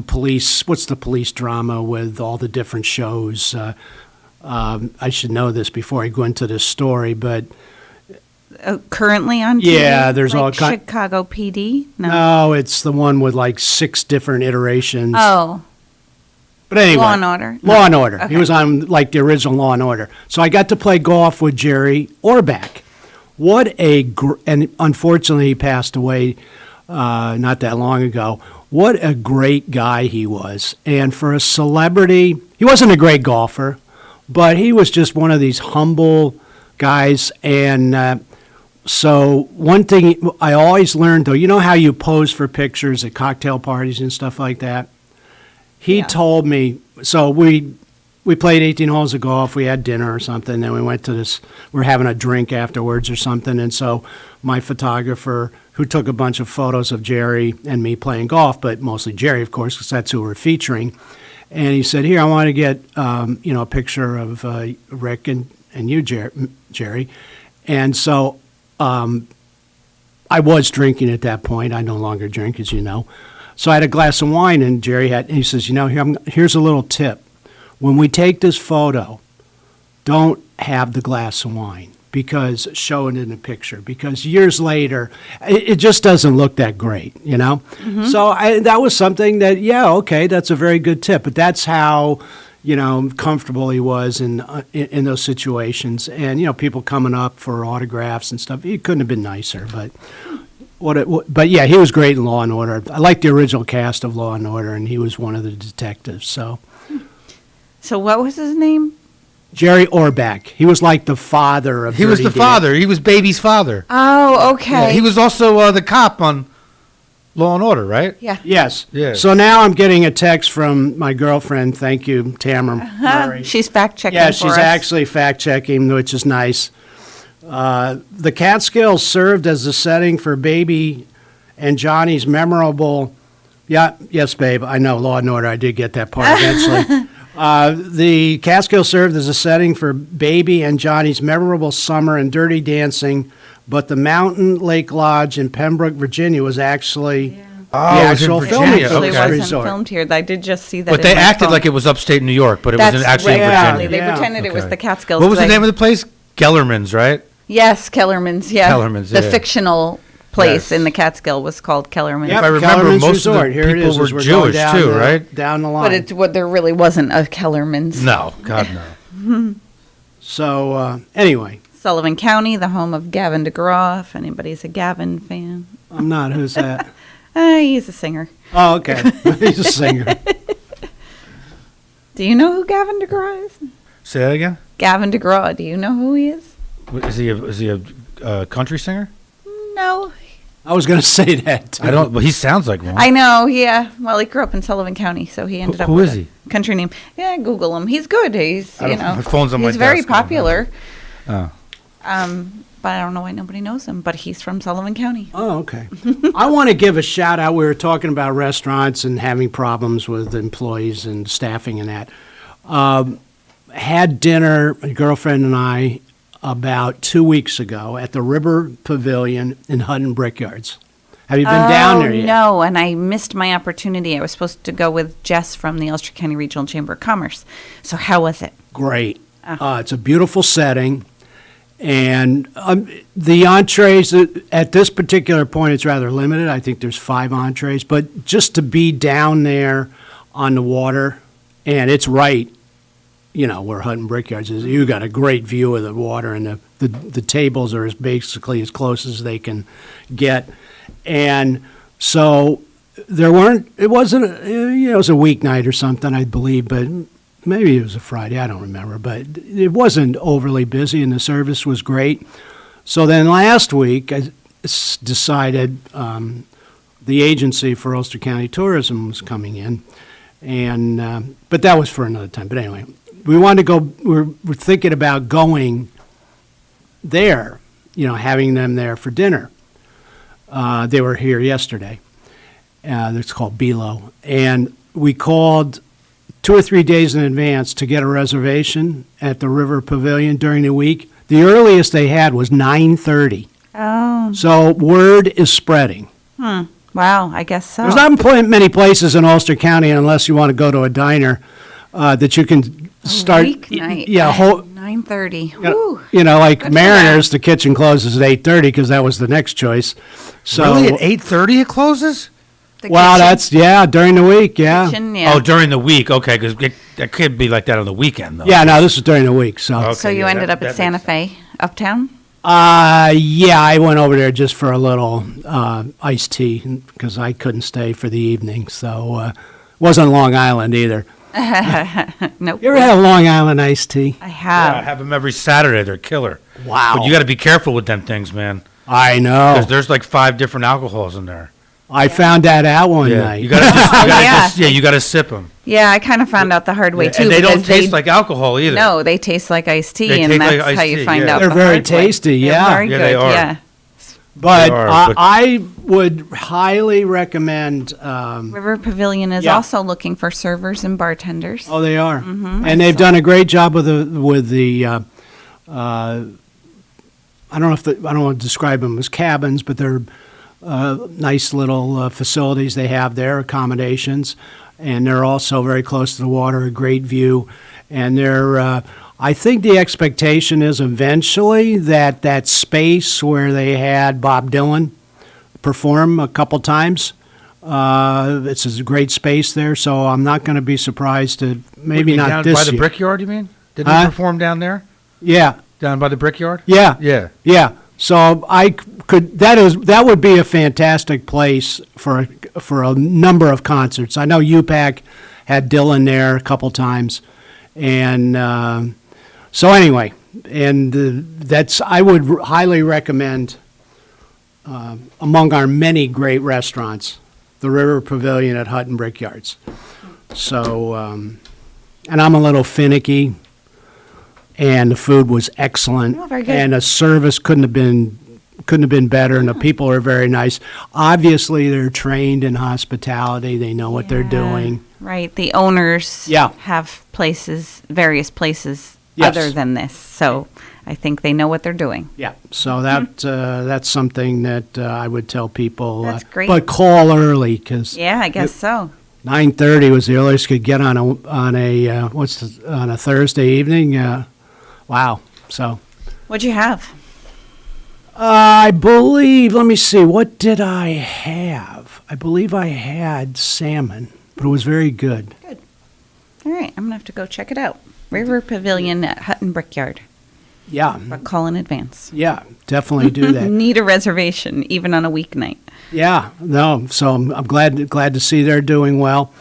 police. What's the police drama with all the different shows? I should know this before I go into this story, but Currently on TV? Yeah, there's like all kind. Chicago PD? No, it's the one with like 6 different iterations. Oh. But anyway, Law and Order? Law and Order. Okay. He was on like the original Law and Order. So I got to play golf with Jerry Orbach. And unfortunately he passed away not that long ago. What a great guy he was. And for a celebrity, he wasn't a great golfer, but he was just one of these humble guys. And so one thing I always learned, though, you know how you pose for pictures at cocktail parties and stuff like that? He told me, so we played 18 holes of golf, we had dinner or something, then we went to we're having a drink afterwards or something, and so my photographer, who took a bunch of photos of Jerry and me playing golf, but mostly Jerry, of course, because that's who we're featuring, and he said, here, I want to get, a picture of Rick and you, Jerry, and so I was drinking at that point. I no longer drink, as you know. So I had a glass of wine, and he says, here's a little tip. When we take this photo, don't have the glass of wine, because show it in the picture, because years later, it just doesn't look that great, you know? Mm-hmm. So that was something that, that's a very good tip, but that's how, comfortable he was in those situations. And, people coming up for autographs and stuff, he couldn't have been nicer, but yeah, he was great in Law and Order. I like the original cast of Law and Order, and he was one of the detectives. So what was his name? Jerry Orbach. He was like the father of. He was the father. He was Baby's father. Oh, okay. Yeah, he was also the cop on Law and Order, right? Yeah. Yes. Yeah. So now I'm getting a text from my girlfriend. Thank you, Tamara Murray. She's fact checking. Yeah, for she's us. actually fact checking, which is nice. The Catskills served as the setting for Baby and Johnny's memorable. Yeah, yes, babe. I know, Law and Order. I did get that part eventually. The Catskills served as a setting for Baby and Johnny's memorable summer and Dirty Dancing, but the Mountain Lake Lodge in Pembroke, Virginia, was actually the it was in actual Virginia. filming Actually, Okay. wasn't resort. filmed here. I did just see that. But in they my acted phone. like it was upstate New York, but it That's was actually right, in exactly. Virginia. They Yeah. pretended it was Okay. the Catskills. What was the but name of the place? Kellerman's, right? Yes, Kellerman's. Yeah, Kellerman's, The yeah. fictional place Yes. in the Catskill was called Kellerman's. Yep, If I remember, Kellerman's most of the Resort. Here it people is, were as we're going Jewish down too, the- right? Down the line. But there really wasn't a Kellerman's. No, God no. So anyway, Sullivan County, the home of Gavin DeGraw. If anybody's a Gavin fan, I'm not. Who's that? he's a singer. Oh, okay. He's a singer. Do you know who Gavin DeGraw is? Say that again. Gavin DeGraw. Do you know who he is? Is he a country singer? No. I was going to say that. Too. I don't. Well, he sounds like one. I know. Yeah. Well, he grew up in Sullivan County, so he ended up. Who with is a he? Country name. Yeah, Google him. He's good. He's I don't- my phone's on my he's very desk. I don't popular. Oh. But I don't know why nobody knows him. But he's from Sullivan County. Oh, okay. I want to give a shout out. We were talking about restaurants and having problems with employees and staffing and that. Had dinner, my girlfriend and I, about 2 weeks ago at the River Pavilion in Hutton Brickyards. Have you been down there yet? No, and I missed my opportunity. I was supposed to go with Jess from the Ulster County Regional Chamber of Commerce. So how was it? Great. It's a beautiful setting. And the entrees, at this particular point, it's rather limited. I think there's 5 entrees. But just to be down there on the water, and it's right, where Hutton Brickyards is, you got a great view of the water, and the tables are basically as close as they can get. And so it wasn't, it was a weeknight or something, I believe, but maybe it was a Friday, I don't remember, but it wasn't overly busy and the service was great. So then last week, I decided the agency for Ulster County Tourism was coming in, and but that was for another time. But anyway, we wanted to go, we're thinking about going there, having them there for dinner. They were here yesterday. It's called Bilo. And we called 2 or 3 days in advance to get a reservation at the River Pavilion during the week. The earliest they had was 9:30. Oh. So word is spreading. Wow, I guess so. There's not many places in Ulster County, unless you want to go to a diner, that you can start. Weeknight. Yeah, 9:30. Like for Mariners, the kitchen closes at 8:30 because that was the next choice. So Really, at 8:30 it closes? Well, that's during the week, yeah. Kitchen, yeah. Oh, during the week, okay, because it could be like that on the weekend, though. Yeah, no, this is during the week. So, Okay, So you yeah, ended that- up at that Santa makes Fe, uptown? yeah, I went over there just for a little iced tea because I couldn't stay for the evening. So, wasn't Long Island either. Nope. You ever had a Long Island iced tea? I Yeah, have. I have them every Saturday. They're killer. Wow. But you got to be careful with them things, man. I know. Because there's like 5 different alcohols in there. I found that out one night. You got to yeah. you got to sip them. Yeah, I kind of found out the hard way, too. And they don't because taste like alcohol either. No, they taste like iced tea, They and taste like that's iced how you tea, find yeah. out They're the very hard way. tasty, They're yeah. very Yeah, good, they are. yeah. But They are, but- I would highly recommend. River Pavilion is Yeah. also looking for servers and bartenders. Oh, they are, Mhm. and they've done a great job with the. I don't want to describe them as cabins, but they're nice little facilities they have there, accommodations, and they're also very close to the water, a great view, and they're. I think the expectation is eventually that space where they had Bob Dylan perform a couple times. It's a great space there, so I'm not going to be surprised to maybe not down this by the year. Brickyard, you mean? Did Huh? they perform down there? Yeah, Down by the Brickyard? yeah, Yeah. yeah. So I could. That would be a fantastic place for a number of concerts. I know UPAC had Dylan there a couple times, and so anyway, and I would highly recommend among our many great restaurants the River Pavilion at Hutton Brickyards. So, and I'm a little finicky, and the food was excellent, Oh, very good. and the service couldn't have been better, and the people are very nice. Obviously, they're trained in hospitality; they know what they're doing. Right. The owners Yeah. have various places Yes. other than this. So I think they know what they're doing. Yeah, so that's something that I would tell people. That's great. But call early because Yeah, I guess so. 9:30 was the earliest could get on a Thursday evening. Wow. So What'd you have? I believe. Let me see. What did I have? I believe I had salmon, but it was very good. All right, I'm going to have to go check it out. River Pavilion at Hutton Brickyard. Yeah. But call in advance. Yeah, definitely do that. Need a reservation, even on a weeknight. Yeah, no. So I'm glad to see they're doing well.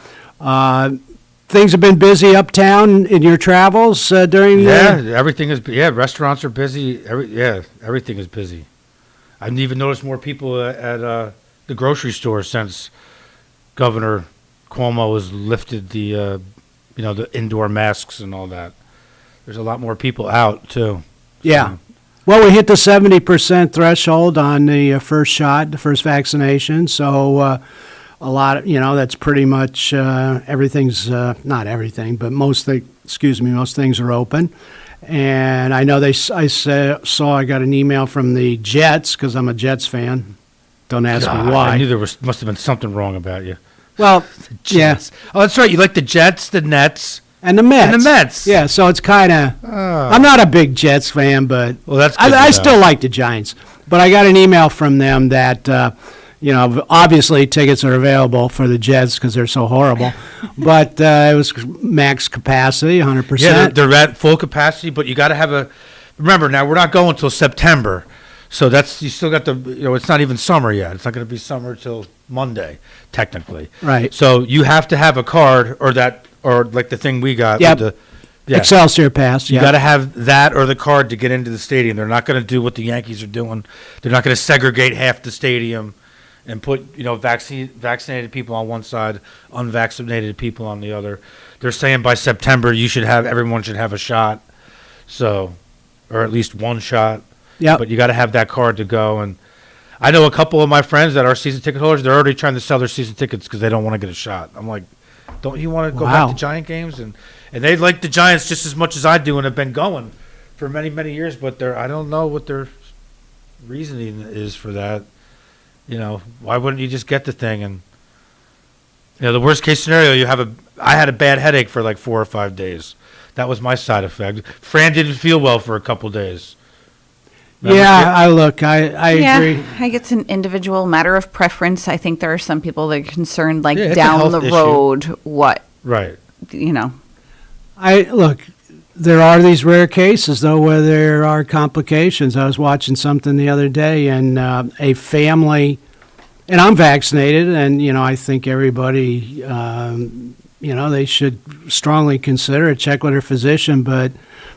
Things have been busy uptown in your travels during the. Everything is. Yeah, restaurants are busy. Everything is busy. I've even noticed more people at the grocery store since Governor Cuomo has lifted the the indoor masks and all that. There's a lot more people out too. Yeah. Well, we hit the 70% threshold on the first shot, the first vaccination. So a lot of, that's pretty much everything's, not everything, but most things are open. And I know I got an email from the Jets, because I'm a Jets fan. Don't ask me why. I knew must have been something wrong about you. Well, yeah. Oh, that's right. You like the Jets, the Nets. And the Mets. And the Mets. Yeah, so it's kind of. I'm not a big Jets fan, but that's good I still like the Giants. But I got an email from them that, obviously tickets are available for the Jets because they're so horrible. But it was max capacity, 100%. Yeah, they're at full capacity, but you got to have remember, now we're not going until September. So you still got it's not even summer yet. It's not going to be summer till Monday, technically. Right. So you have to have a card or like the thing we got. Yep. With Excelsior Pass. You got to have that or the card to get into the stadium. They're not going to do what the Yankees are doing. They're not going to segregate half the stadium and put vaccinated people on one side, unvaccinated people on the other. They're saying by September everyone should have a shot, or at least one shot. Yeah. But you got to have that card to go. And I know a couple of my friends that are season ticket holders. They're already trying to sell their season tickets because they don't want to get a shot. I'm like, don't you want to go back to Giant games? And they like the Giants just as much as I do and have been going for many, many years. But I don't know what their reasoning is for that. Why wouldn't you just get the thing? And the worst case scenario, I had a bad headache for like 4 or 5 days. That was my side effect. Fran didn't feel well for a couple days. I agree. I think it's an individual matter of preference. I think there are some people that are concerned, like it's a down health the issue. road, what, right? There are these rare cases, though, where there are complications. I was watching something the other day, and a family, and I'm vaccinated, and, I think everybody, they should strongly consider it, check with their physician, but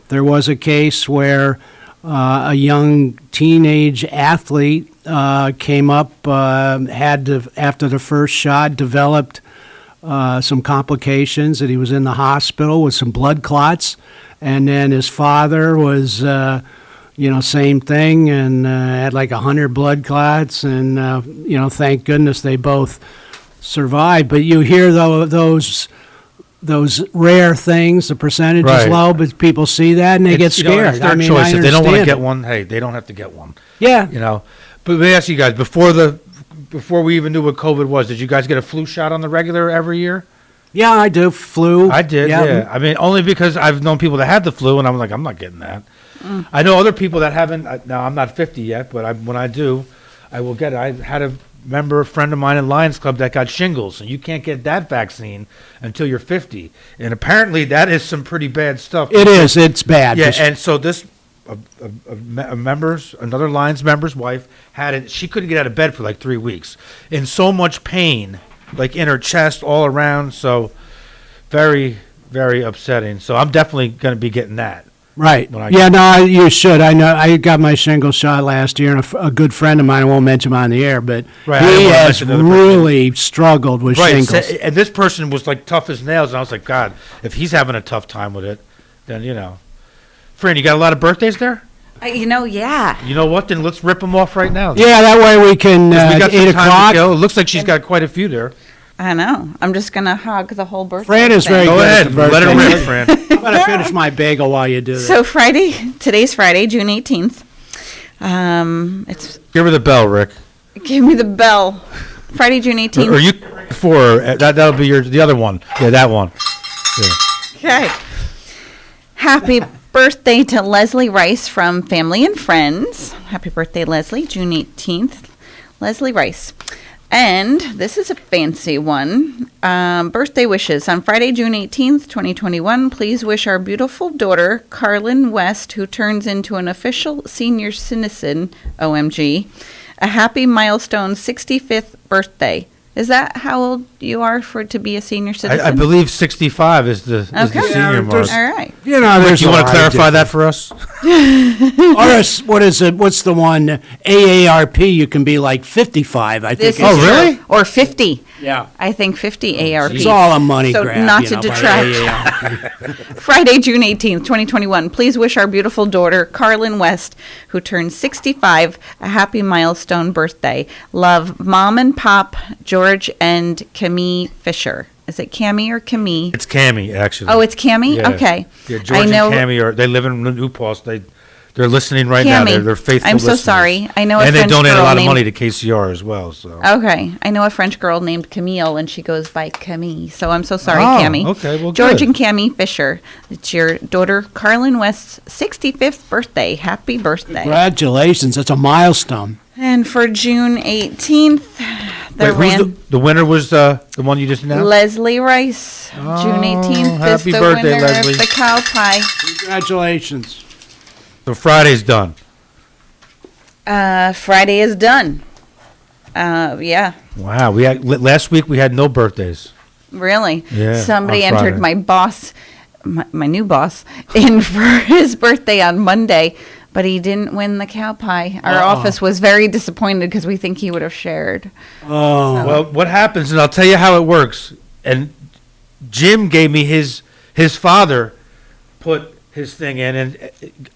there was a case where a young teenage athlete came up, after the first shot, developed some complications, and he was in the hospital with some blood clots. And then his father was, same thing, and had like 100 blood clots, and thank goodness they both survived. But you hear those rare things, the percentage is low, but people see that and they get scared. It's their choice. If they don't want to get one, hey, they don't have to get one. Yeah. But let me ask you guys, before we even knew what COVID was, did you guys get a flu shot on the regular every year? Yeah, I do. Flu. I did, yeah. I mean, only because I've known people that had the flu, and I'm like, I'm not getting that. I know other people that haven't. Now, I'm not 50 yet, but when I do, I will get it. I had a friend of mine in Lions Club that got shingles, and you can't get that vaccine until you're 50. And apparently that is some pretty bad stuff. It is. It's bad. Yeah, and so this another Lions member's wife had it. She couldn't get out of bed for like 3 weeks in so much pain, like in her chest, all around. So very, very upsetting. So I'm definitely going to be getting that. Right. when I Yeah, no, you should. I know. I got my single shot last year, and a good friend of mine, I won't mention him on the air, but Right, I didn't he wanna has mention the other person. really struggled with Right, shingles. and this person was like tough as nails, and I was like, God, if he's having a tough time with it, then Fran, you got a lot of birthdays there? Yeah. You know what? Then let's rip them off right now. Yeah, that way we can, We got some 8 time to o'clock. kill. It looks like she's got quite a few there. I know. I'm just going to hog the whole birthday. Fran is very thing. good at ahead. the Let her birthday. rip, Fran. I'm going to finish my bagel while you do that. So today's Friday, June 18th. It's Give her the bell, Rick. give me the bell. Friday, June 18th. Or you for that'll be the other one. Yeah, that one. Yeah. Okay. Happy birthday to Leslie Rice from Family and Friends. Happy birthday, Leslie, June 18th. Leslie Rice. And this is a fancy one. Birthday wishes. On Friday, June 18th, 2021, please wish our beautiful daughter, Carlin West, who turns into an official senior citizen, OMG, a happy milestone 65th birthday. Is that how old you are to be a senior citizen? I believe 65 is the senior mark. All right. You know, Rick, there's you a want lot to of clarify that for us? What is it? What's the one? AARP, you can be like 55, I think. This is really? true. Or 50. Yeah. I think 50 ARP. It's all a money so grab. not to by detract. AARP. Friday, June 18th, 2021. Please wish our beautiful daughter, Carlin West, who turns 65, a happy milestone birthday. Love, Mom and Pop, George and Camille Fisher. Is it Cammy or Camille? It's Cammy, actually. Oh, it's Cammy? Yeah. Okay. Yeah, George and Cammy they live in New Paltz. They're listening right now. Cammy. They're faithful I'm so listeners. sorry. I know a and they French donate a girl lot of named- money to KCR as well. So. Okay. I know a French girl named Camille, and she goes by Camille. So I'm so sorry, Oh, Cammy. okay, well, George good. and Cammy Fisher. It's your daughter, Carlin West's 65th birthday. Happy birthday. Congratulations. That's a milestone. And for June 18th, The winner was the one you just announced? Leslie Rice. June 18th is happy the birthday, winner Leslie. of the cow pie. Congratulations. So Friday's done. Friday is done. Yeah. Wow. Last week we had no birthdays. Really? Yeah, Somebody on entered Friday. my boss, my new boss, in for his birthday on Monday, but he didn't win the cow pie. Our office was very disappointed because we think he would have shared. Oh. Well, what happens, and I'll tell you how it works. And Jim gave me his father put his thing in, and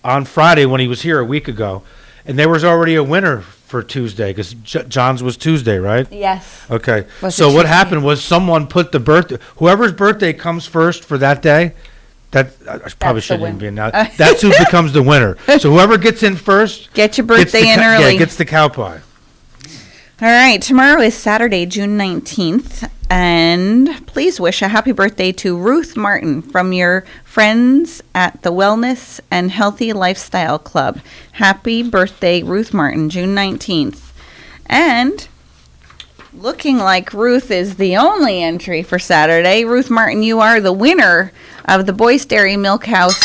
on Friday when he was here a week ago, and there was already a winner for Tuesday because John's was Tuesday, right? Yes. Okay. Was So it what Tuesday? happened was someone put whoever's birthday comes first for that day. That I probably the shouldn't even win. be announced. That's who becomes the winner. So whoever gets in first, Get your gets the birthday in co- early. Yeah, gets the cow pie. All right, tomorrow is Saturday, June 19th, and please wish a happy birthday to Ruth Martin from your friends at the Wellness and Healthy Lifestyle Club. Happy birthday, Ruth Martin, June 19th. And looking like Ruth is the only entry for Saturday, Ruth Martin, you are the winner of the Boyce Dairy Milk House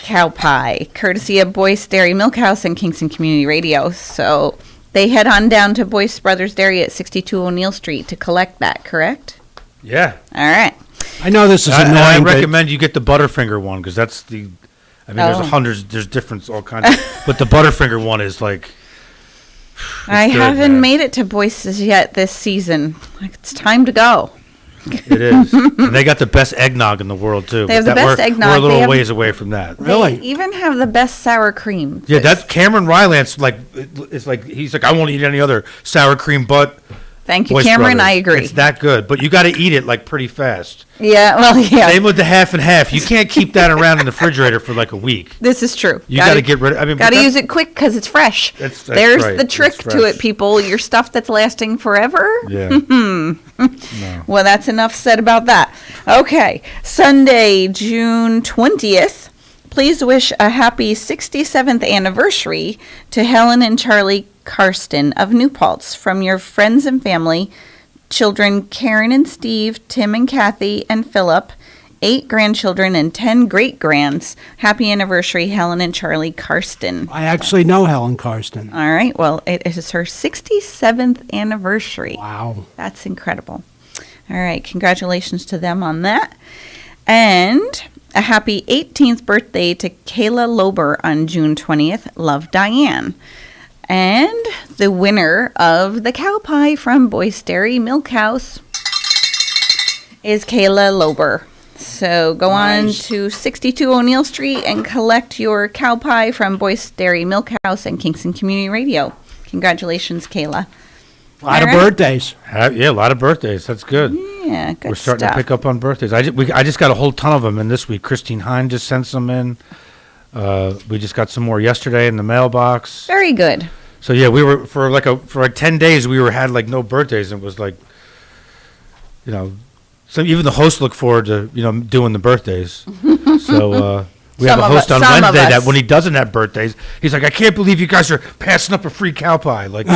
cow pie, courtesy of Boyce Dairy Milk House and Kingston Community Radio. So they head on down to Boyce Brothers Dairy at 62 O'Neill Street to collect that, correct? Yeah. All right. I know this is I annoying, but recommend you get the Butterfinger one because that's the. I mean, Oh. there's hundreds. There's different all kinds, but the Butterfinger one is like. I good, haven't man. made it to Boyce's yet this season. Like, it's time to go. It is, and they got the best eggnog in the world too. They have but the best we're eggnog. a They little have- ways away from that. Really? They even have the best sour cream. Yeah, that's Cameron Rylance. Like, it's like he's like, I won't eat any other sour cream but. Thank you, Boyce Cameron. Brothers. I agree. It's that good, but you got to eat it like pretty fast. Yeah, well, yeah. Same with the half and half. You can't keep that around in the refrigerator for like a week. This is true. You got to get rid of. I mean, Got to but use it quick because it's fresh. That's There's right. the trick It's to fresh. it, people. Your stuff that's lasting forever. Yeah. Well, that's enough said about that. Okay, Sunday, June 20th. Please wish a happy 67th anniversary to Helen and Charlie Karsten of New Paltz from your friends and family, children Karen and Steve, Tim and Kathy, and Philip, 8 grandchildren and 10 great-grands. Happy anniversary, Helen and Charlie Karsten. I actually know Helen Karsten. All right, well, it is her 67th anniversary. Wow. That's incredible. All right, congratulations to them on that. And A happy 18th birthday to Kayla Lober on June 20th. Love, Diane. And the winner of the cow pie from Boyce Dairy Milk House is Kayla Lober. So go on to 62 O'Neill Street and collect your cow pie from Boyce Dairy Milk House and Kingston Community Radio. Congratulations, Kayla. A lot of birthdays. Yeah, a lot of birthdays. That's good. Yeah, good We're starting stuff. to pick up on birthdays. I just got a whole ton of them in this week. Christine Hine just sent some in. We just got some more yesterday in the mailbox. Very good. So yeah, we were for like 10 days we had like no birthdays, and it was like, so even the host looked forward to doing the birthdays. So we have a host on Wednesday that when he doesn't have birthdays, he's like, I can't believe you guys are passing up a free cow pie. Like,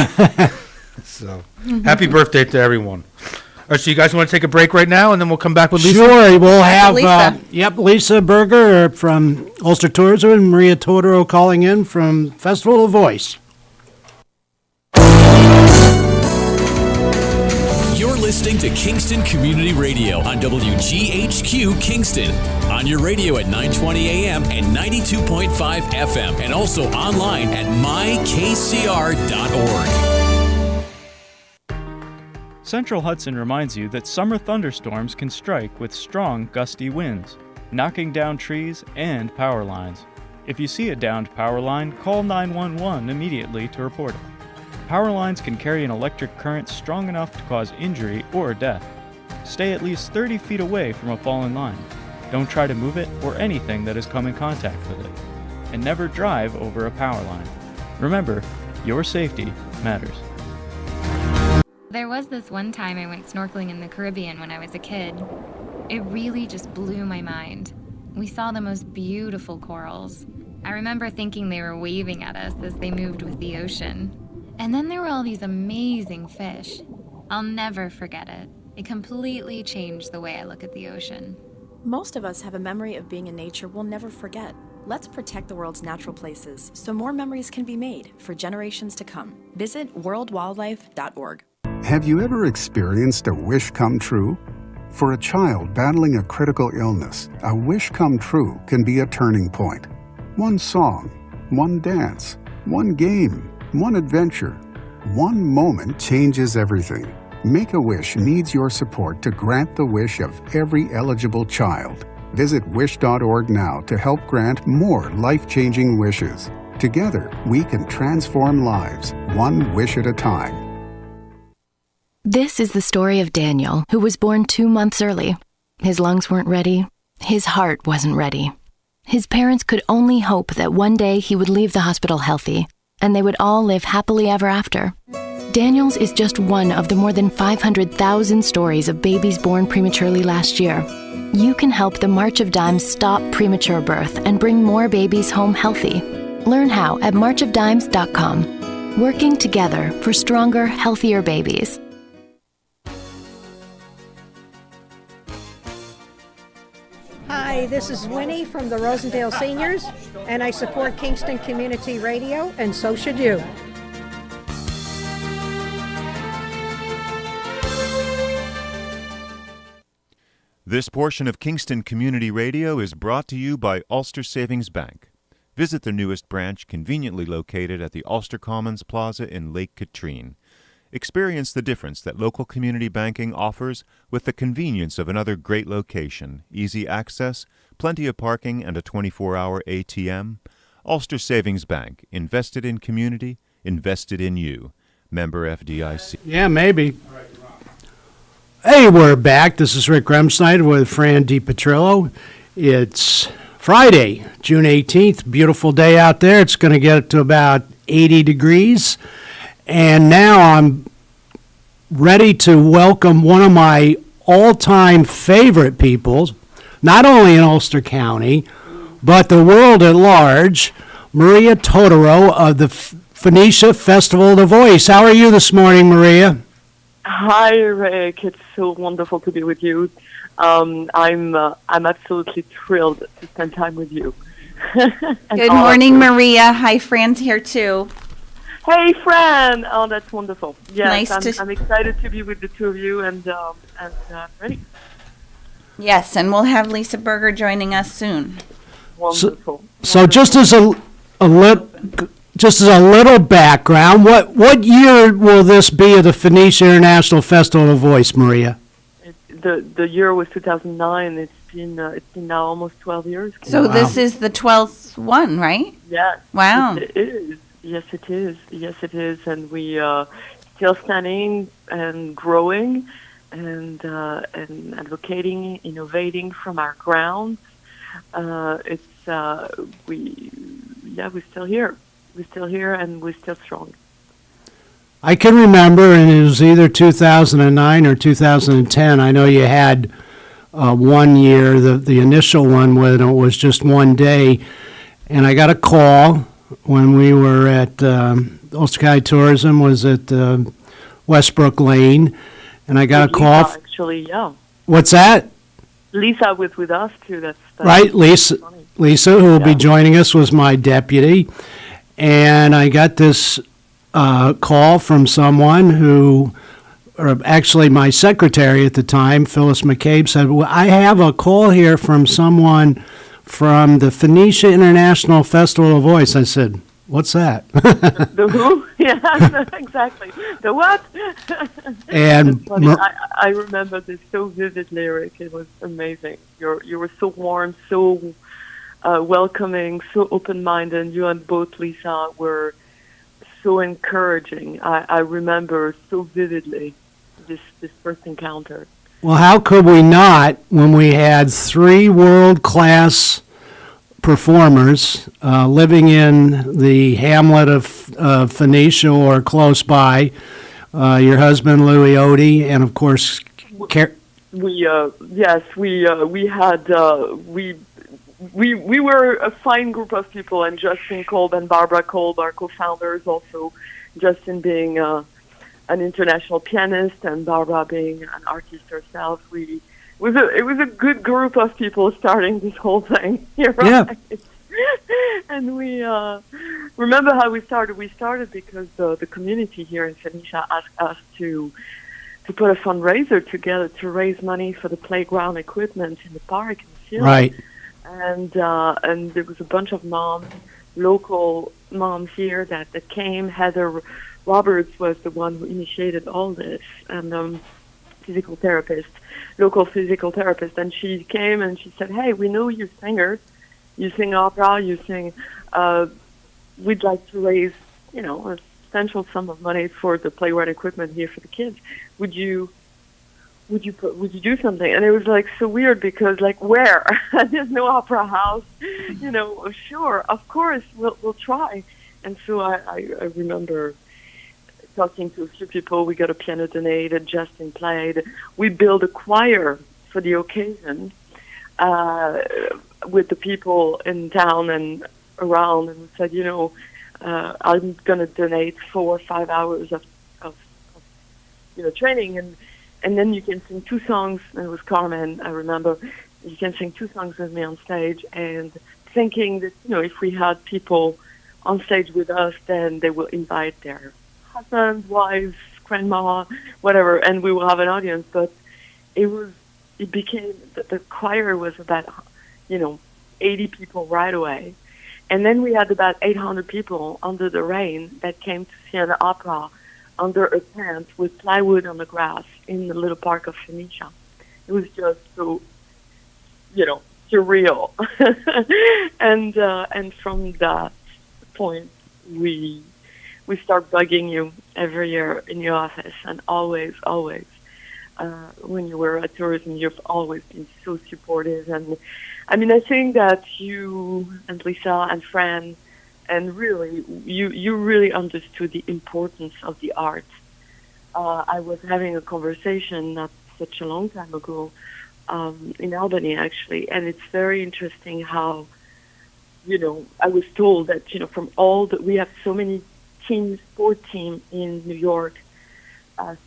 so happy birthday to everyone. All right, so you guys want to take a break right now, and then we'll come back with Lisa? Sure, we'll have Lisa. Lisa Berger from Ulster Tourism and Maria Totoro calling in from Festival of Voice. You're listening to Kingston Community Radio on WGHQ Kingston. On your radio at 920 AM and 92.5 FM, and also online at mykcr.org. Central Hudson reminds you that summer thunderstorms can strike with strong, gusty winds, knocking down trees and power lines. If you see a downed power line, call 911 immediately to report it. Power lines can carry an electric current strong enough to cause injury or death. Stay at least 30 feet away from a fallen line. Don't try to move it or anything that has come in contact with it. And never drive over a power line. Remember, your safety matters. There was this one time I went snorkeling in the Caribbean when I was a kid. It really just blew my mind. We saw the most beautiful corals. I remember thinking they were waving at us as they moved with the ocean. And then there were all these amazing fish. I'll never forget it. It completely changed the way I look at the ocean. Most of us have a memory of being in nature we'll never forget. Let's protect the world's natural places so more memories can be made for generations to come. Visit worldwildlife.org. Have you ever experienced a wish come true? For a child battling a critical illness, a wish come true can be a turning point. One song, one dance, one game, one adventure, one moment changes everything. Make-A-Wish needs your support to grant the wish of every eligible child. Visit wish.org now to help grant more life-changing wishes. Together, we can transform lives, one wish at a time. This is the story of Daniel, who was born 2 months early. His lungs weren't ready. His heart wasn't ready. His parents could only hope that one day he would leave the hospital healthy, and they would all live happily ever after. Daniel's is just one of the more than 500,000 stories of babies born prematurely last year. You can help the March of Dimes stop premature birth and bring more babies home healthy. Learn how at marchofdimes.com. Working together for stronger, healthier babies. Hi, this is Winnie from the Rosendale Seniors, and I support Kingston Community Radio, and so should you. This portion of Kingston Community Radio is brought to you by Ulster Savings Bank. Visit their newest branch, conveniently located at the Ulster Commons Plaza in Lake Katrine. Experience the difference that local community banking offers with the convenience of another great location, easy access, plenty of parking, and a 24-hour ATM. Ulster Savings Bank, invested in community, invested in you. Member FDIC. Yeah, maybe. Hey, we're back. This is Rick Remsnyder with Fran DiPetrillo. It's Friday, June 18th. Beautiful day out there. It's going to get to about 80 degrees. And now I'm ready to welcome one of my all-time favorite people, not only in Ulster County, but the world at large, Maria Totoro of the Phoenicia Festival of the Voice. How are you this morning, Maria? Hi, Rick. It's so wonderful to be with you. I'm absolutely thrilled to spend time with you. Good morning, Maria. Hi, Fran's here too. Hey, Fran! Oh, that's wonderful. Yes, Nice I'm excited to be with the two of you and ready. Yes, and we'll have Lisa Berger joining us soon. Wonderful. So just as a little background, what year will this be of the Phoenicia International Festival of Voice, Maria? The year was 2009. It's been now almost 12 years. So this is the 12th one, right? Yes. Wow. It is. Yes, it is. Yes, it is. And we still standing and growing and advocating, innovating from our grounds. We're still here. We're still here, and we're still strong. I can remember, and it was either 2009 or 2010. I know you had 1 year, the initial one when it was just one day, and I got a call when we were at Ulster County Tourism was at Westbrook Lane, and I got a call. Lisa, actually, yeah. What's that? Lisa was with us too. That's right. Lisa, who will be joining us, was my deputy, and I got this call from someone who, or actually my secretary at the time, Phyllis McCabe, said, well, I have a call here from someone from the Phoenicia International Festival of Voice. I said, what's that? The who? Yeah, exactly. The what? And I remember this so vividly, Rick. It was amazing. You were so warm, so welcoming, so open-minded. You and both Lisa were so encouraging. I remember so vividly this first encounter. Well, how could we not when we had 3 world-class performers living in the hamlet of Phoenicia or close by? Your husband, Louis Odie, and of course, we were a fine group of people, and Justin Kolb and Barbara Kolb, our co-founders, also Justin being an international pianist and Barbara being an artist herself. It was a good group of people starting this whole thing. You're right. Yeah. And we remember how we started. We started because the community here in Phoenicia asked us to put a fundraiser together to raise money for the playground equipment in the park and the field. Right. And there was a bunch of moms, local moms here that came. Heather Roberts was the one who initiated all this, and physical therapist, local physical therapist. And she came and she said, hey, we know you're singers. You sing opera, you sing, we'd like to raise, a substantial sum of money for the playground equipment here for the kids. Would you do something? And it was like so weird because like where? There's no opera house, sure, of course, we'll try. And so I remember talking to a few people. We got a piano donated, Justin played. We built a choir for the occasion with the people in town and around, and we said, I'm going to donate 4 or 5 hours of training, and then you can sing 2 songs. And it was Carmen, I remember. You can sing 2 songs with me on stage, and thinking that, if we had people on stage with us, then they will invite their husbands, wives, grandma, whatever, and we will have an audience. But it became, the choir was about, 80 people right away. And then we had about 800 people under the rain that came to see an opera under a tent with plywood on the grass in the little park of Phoenicia. It was just so, surreal. And from that point, we start bugging you every year in your office, and always, when you were at tourism, you've always been so supportive. And I think that you and Lisa and Fran, and really, you really understood the importance of the art. I was having a conversation not such a long time ago in Albany, actually, and it's very interesting how, I was told that, from all that we have so many sport teams in New York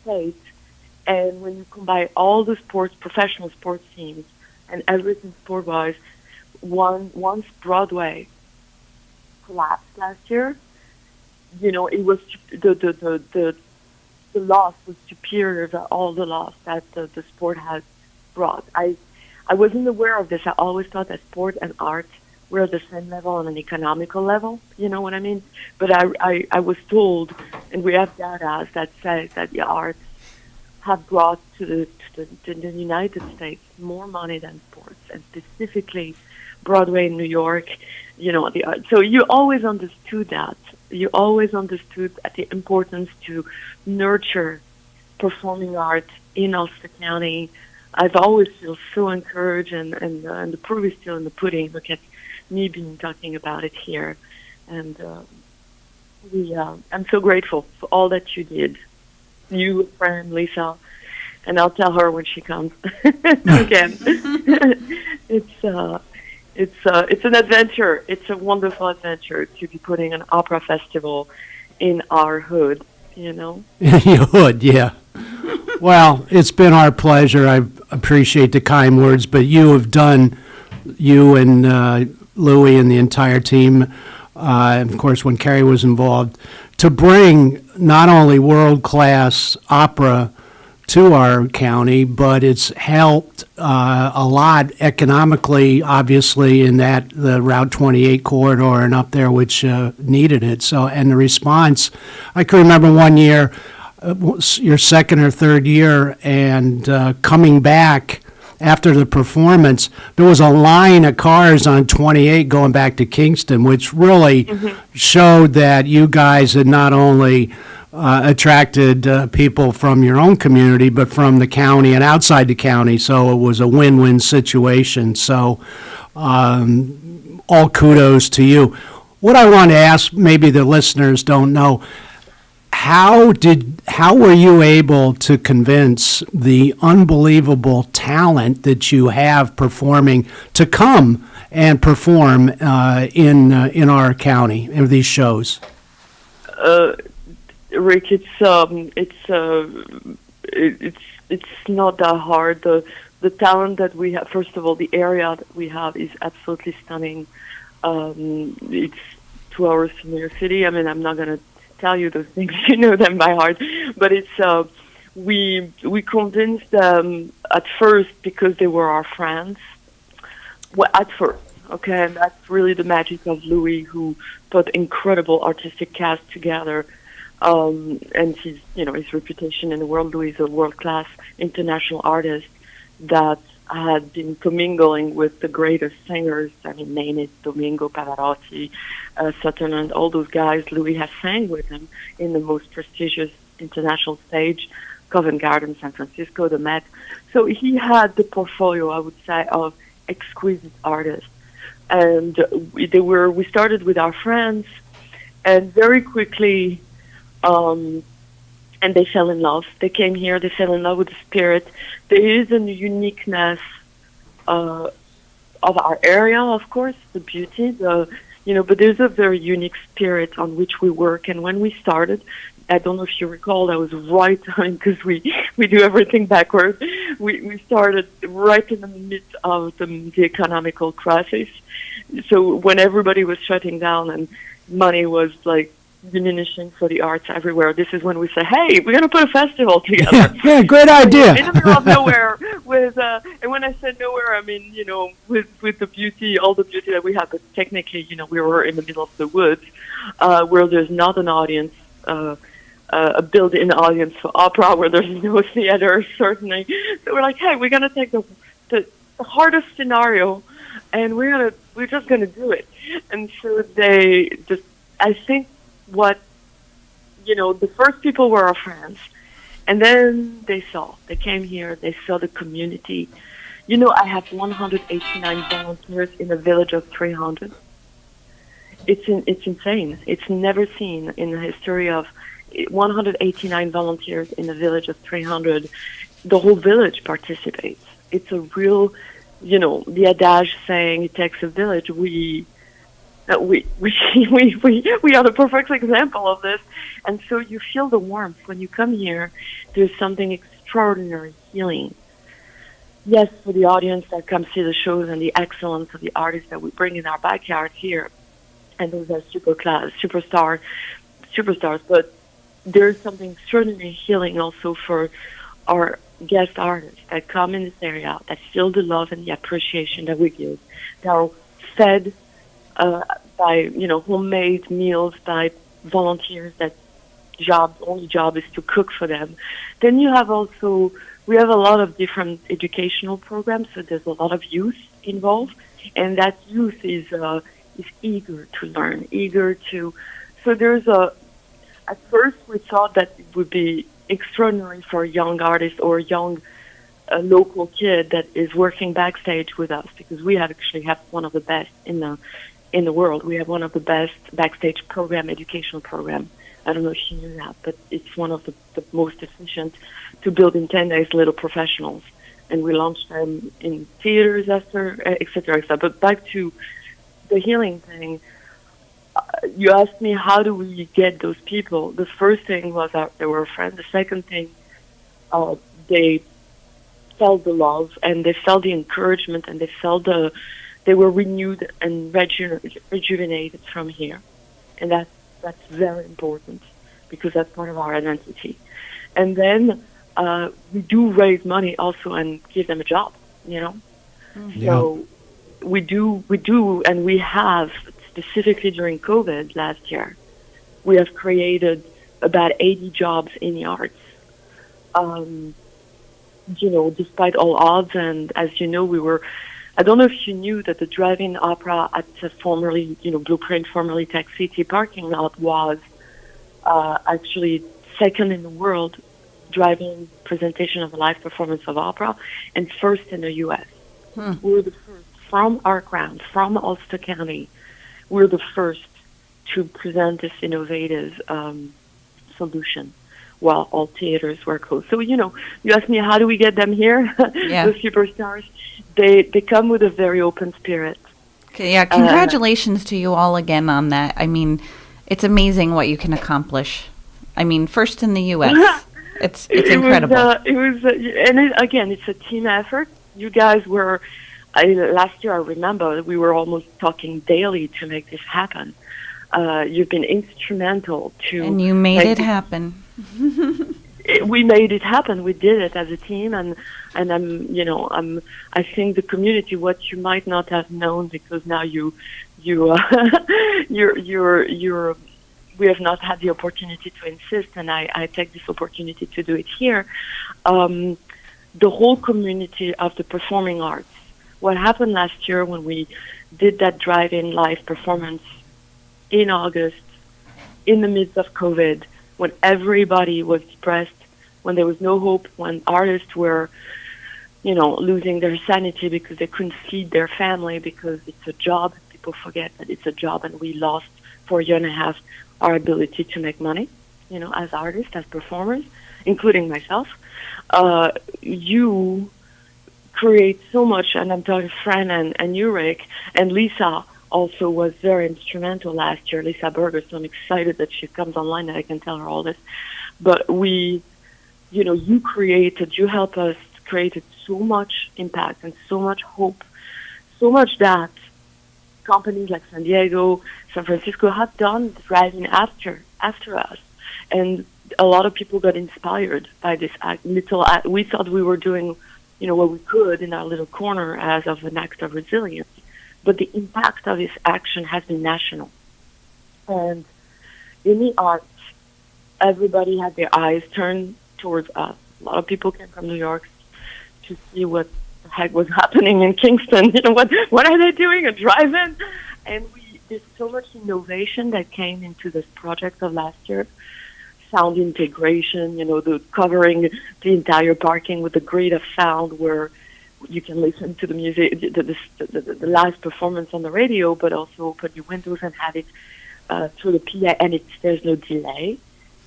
State, and when you combine all the professional sports teams, and everything sport-wise, once Broadway collapsed last year, it was the loss was superior to all the loss that the sport has brought. I I wasn't aware of this. I always thought that sport and art were at the same level on an economical level. You know what I mean? But I was told, and we have data that says that the arts have brought to the United States more money than sports, and specifically Broadway in New York. You know, the art. So you always understood that. You always understood the importance to nurture performing art in Ulster County. I've always felt so encouraged, and the proof is still in the pudding. Look at me being talking about it here, and I'm so grateful for all that you did, you, friend Lisa, and I'll tell her when she comes again. It's an adventure. It's a wonderful adventure to be putting an opera festival in our hood. You know, your hood, yeah. Well, it's been our pleasure. I appreciate the kind words, but you have done, you and Louis and the entire team, of course, when Carrie was involved, to bring not only world-class opera to our county, but it's helped a lot economically, obviously, in that the Route 28 corridor and up there, which needed it. So, and the response, I can remember one year, your second or third year, and coming back after the performance, there was a line of cars on 28 going back to Kingston, which really showed that you guys had not only attracted people from your own community, but from the county and outside the county. So it was a win-win situation. So all kudos to you. What I want to ask, maybe the listeners don't know, how were you able to convince the unbelievable talent that you have performing to come and perform in our county in these shows? Rick, it's not that hard. The talent that we have, first of all, the area that we have is absolutely stunning. It's 2 hours from New York City. I mean, I'm not going to tell you those things, you know them by heart, but it's we convinced them at first because they were our friends. Well, at first, okay, and that's really the magic of Louis, who put incredible artistic cast together. And his reputation in the world. Louis is a world-class international artist that had been commingling with the greatest singers. I mean, name it, Domingo, Pavarotti, Sutherland, all those guys. Louis has sang with him in the most prestigious international stage, Covent Garden, San Francisco, the Met. So he had the portfolio, I would say, of exquisite artists. And we started with our friends, and very quickly, and they fell in love. They came here, they fell in love with the spirit. There is a uniqueness of our area, of course, the beauty, but there's a very unique spirit on which we work. And when we started, I don't know if you recall, that was right, because we do everything backwards. We started right in the midst of the economical crisis. So when everybody was shutting down and money was like diminishing for the arts everywhere, this is when we say, hey, we're going to put a festival together. Yeah, great idea. In the middle of nowhere, and when I said nowhere, I mean, with the beauty, all the beauty that we have, but technically, we were in the middle of the woods, where there's not an audience, a built-in audience for opera, where there's no theater, certainly. So we're like, hey, we're going to take the hardest scenario, and we're just going to do it. And so I think the first people were our friends, and then they came here, they saw the community. I have 189 volunteers in a village of 300. It's insane. It's never seen in the history of 189 volunteers in a village of 300. The whole village participates. It's a real, the adage saying it takes a village. We are the perfect example of this. And so you feel the warmth when you come here. There's something extraordinary, healing. Yes, for the audience that comes see the shows and the excellence of the artists that we bring in our backyard here, and those are superstars. But there's something extraordinarily healing also for our guest artists that come in this area, that feel the love and the appreciation that we give, that are fed by, homemade meals by volunteers that only job is to cook for them. Then we have a lot of different educational programs, so there's a lot of youth involved, and that youth is eager to learn, so at first we thought that it would be extraordinary for a young artist or a young local kid that is working backstage with us, because we actually have one of the best in the world. We have one of the best backstage educational program. I don't know if you knew that, but it's one of the most efficient to build in 10 days little professionals. And we launched them in theaters after, et cetera, et cetera. But back to the healing thing, you asked me how do we get those people. The first thing was they were a friend. The second thing, they felt the love and they felt the encouragement and they were renewed and rejuvenated from here. And that's very important because that's part of our identity. And then we do raise money also and give them a job, Mm-hmm. So we do, and we have, specifically during COVID last year, we have created about 80 jobs in the arts. Despite all odds, and as you know, I don't know if you knew that the drive-in opera at the formerly, Blueprint, formerly Tech City parking lot was actually second in the world drive-in presentation of a live performance of opera, and first in the U.S. We're the first, from our ground, from Ulster County, we're the first to present this innovative solution while all theaters were closed. So, you asked me, how do we get them here? Yeah. The superstars. They come with a very open spirit. Okay, yeah, congratulations to you all again on that. I mean, it's amazing what you can accomplish. I mean, first in the U.S. It's incredible. Again, it's a team effort. You guys were, last year I remember, we were almost talking daily to make this happen. You've been instrumental to... And you made it happen. We made it happen. We did it as a team, and I think the community, what you might not have known, because now we have not had the opportunity to insist, and I take this opportunity to do it here. The whole community of the performing arts. What happened last year when we did that drive-in live performance in August, in the midst of COVID, when everybody was depressed, when there was no hope, when artists were, losing their sanity because they couldn't feed their family because it's a job. People forget that it's a job, and we lost for a year and a half our ability to make money, as artists, as performers, including myself. You create so much, and I'm talking Fran and you, Rick, and Lisa also was very instrumental last year, Lisa Berger, so I'm excited that she comes online and I can tell her all this. But you helped us created so much impact and so much hope, so much that companies like San Diego, San Francisco have done driving after us. And a lot of people got inspired by this little act. We thought we were doing, what we could in our little corner as of an act of resilience. But the impact of this action has been national. And in the arts, everybody had their eyes turned towards us. A lot of people came from New York to see what the heck was happening in Kingston. What are they doing? A drive-in? And there's so much innovation that came into this project of last year. Sound integration, the covering the entire parking with a grid of sound where you can listen to the music, the live performance on the radio, but also open your windows and have it through the PA, and there's no delay.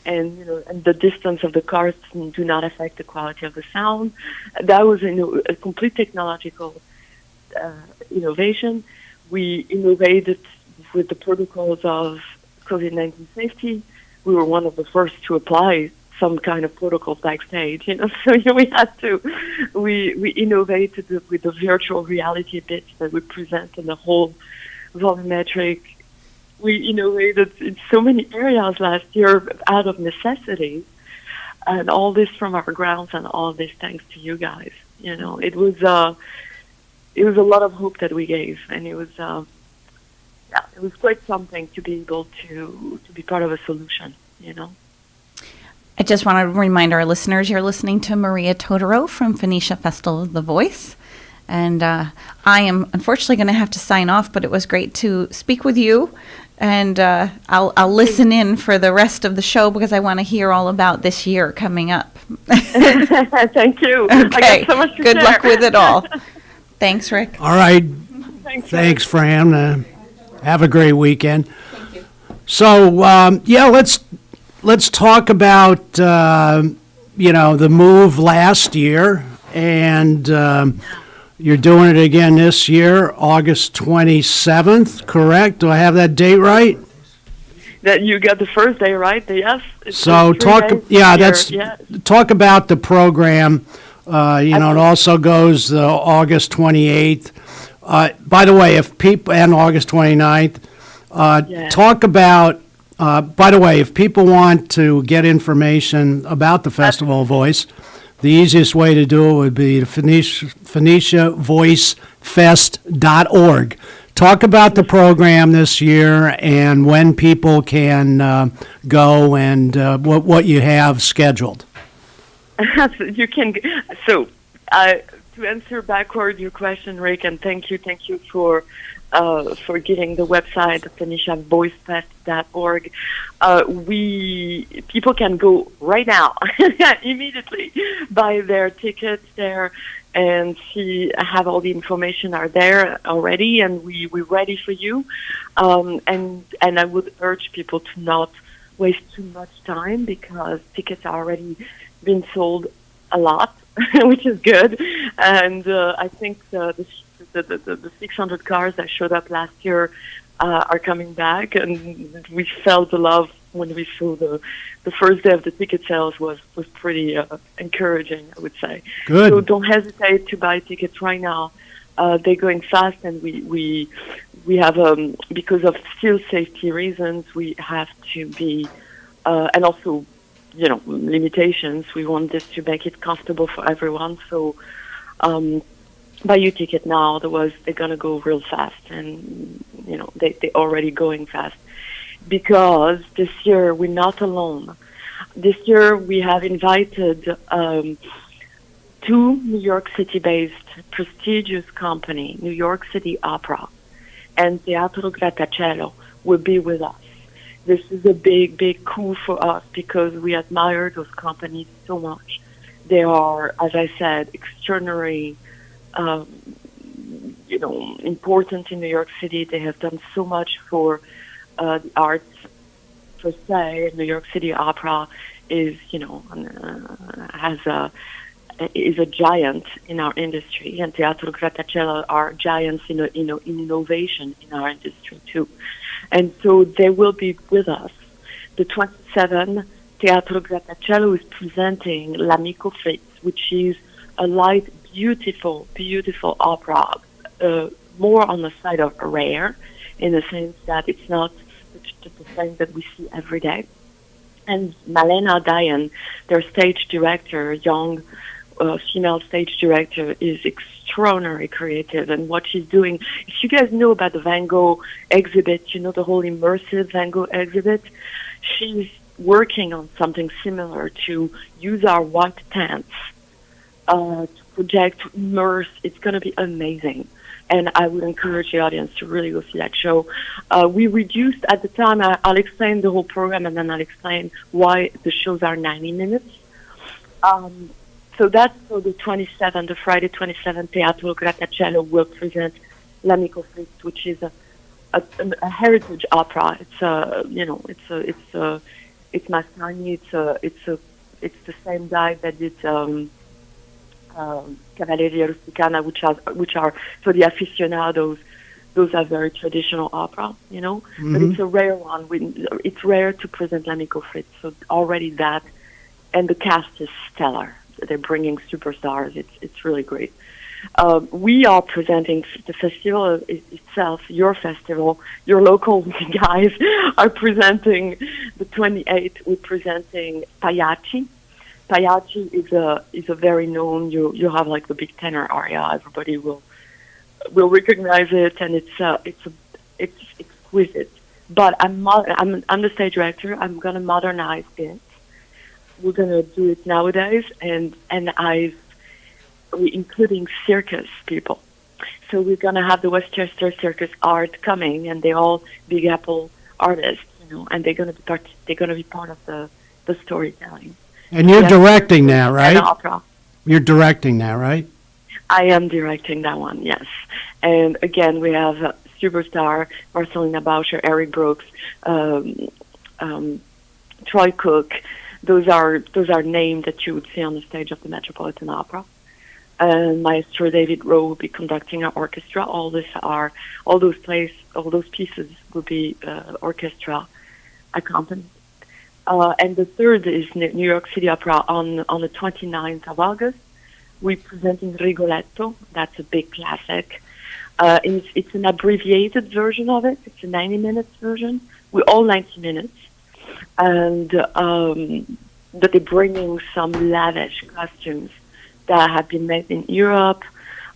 And and the distance of the cars do not affect the quality of the sound. That was a complete technological innovation. We innovated with the protocols of COVID-19 safety. We were one of the first to apply some kind of protocols backstage, So we had to. We innovated with the virtual reality bits that we present in the whole volumetric. We innovated in so many areas last year out of necessity. And all this from our grounds, and all this thanks to you guys. It was a lot of hope that we gave, and it was quite something to be able to be part of a solution. I just want to remind our listeners you're listening to Maria Totoro from Phoenicia Festival of the Voice. And I am unfortunately going to have to sign off, but it was great to speak with you. And I'll listen in for the rest of the show because I want to hear all about this year coming up. Thank you. Okay. I got so much to Good share. luck with it all. Thanks, Rick. All right. Thanks, Fran. Have a great weekend. Thank you. So, let's talk about, the move last year, and you're doing it again this year, August 27th, correct? Do I have that date right? That you got the first day right, yes. So talk about the program. It also goes August 28th. By the way, if people, and August 29th, talk about, by the way, if people want to get information about the Festival of Voice, the easiest way to do it would be to PhoeniciaVoiceFest.org. Talk about the program this year and when people can go and what you have scheduled. You can. So, to answer backward your question, Rick, and thank you for getting the website PhoeniciaVoiceFest.org. People can go right now, immediately, buy their tickets there, and have all the information are there already, and we're ready for you. And I would urge people to not waste too much time because tickets are already been sold a lot, which is good. And I think the 600 cars that showed up last year are coming back, and we felt the love when we saw the first day of the ticket sales was pretty encouraging, I would say. Good. So don't hesitate to buy tickets right now. They're going fast, and we have because of still safety reasons, we have to be and also limitations. We want this to make it comfortable for everyone. So buy your ticket now, otherwise they're gonna go real fast, and they're already going fast. Because this year we're not alone. This year we have invited 2 New York City-based prestigious company, New York City Opera and Teatro Grattacielo, will be with us. This is a big, big coup for us because we admire those companies so much. They are, as I said, extraordinary, important in New York City. They have done so much for the arts per se. New York City Opera is, is a giant in our industry, and Teatro Grattacielo are giants in innovation in our industry too. And so they will be with us. The 27th, Teatro Grattacielo is presenting L'Amico Fritz, which is a light, beautiful, beautiful opera, more on the side of rare, in the sense that it's not the thing that we see every day. And Malena Dayan, their stage director, young female stage director, is extraordinarily creative. And what she's doing, if you guys know about the Van Gogh exhibit, the whole immersive Van Gogh exhibit, she's working on something similar to use our white tents to project, to immerse. It's going to be amazing. And I would encourage the audience to really go see that show. We reduced, at the time, I'll explain the whole program, and then I'll explain why the shows are 90 minutes. So that's for the 27th, the Friday 27th, Teatro Grattacielo will present L'Amico Fritz, which is a heritage opera. It's it's Mascagni. It's the same guy that did Cavalleria Rusticana, which are for the aficionados. Those are very traditional opera, Mm-hmm. But it's a rare one. It's rare to present L'Amico Fritz, so already that, and the cast is stellar. They're bringing superstars. It's really great. We are presenting the festival itself, your festival, your local guys are presenting the 28th. We're presenting Pagliacci. Pagliacci is a very known. You have like the big tenor aria. Everybody will recognize it, and it's exquisite. But I'm the stage director. I'm gonna modernize it. We're gonna do it nowadays, and we're including circus people. So we're gonna have the Westchester Circus Art coming, and they're all Big Apple artists, and they're gonna be part of the storytelling. And you're directing that, right? And opera. You're directing that, right? I am directing that one, yes. And again, we have superstar Marcelina Bauscher, Eric Brooks, Troy Cook. Those are names that you would see on the stage of the Metropolitan Opera. And Maestro David Rowe will be conducting our orchestra. All those pieces will be orchestra accompanied. And the third is New York City Opera on the 29th of August. We're presenting Rigoletto. That's a big classic. It's an abbreviated version of it. It's a 90-minute version. We're all 90 minutes. And but they're bringing some lavish costumes that have been made in Europe,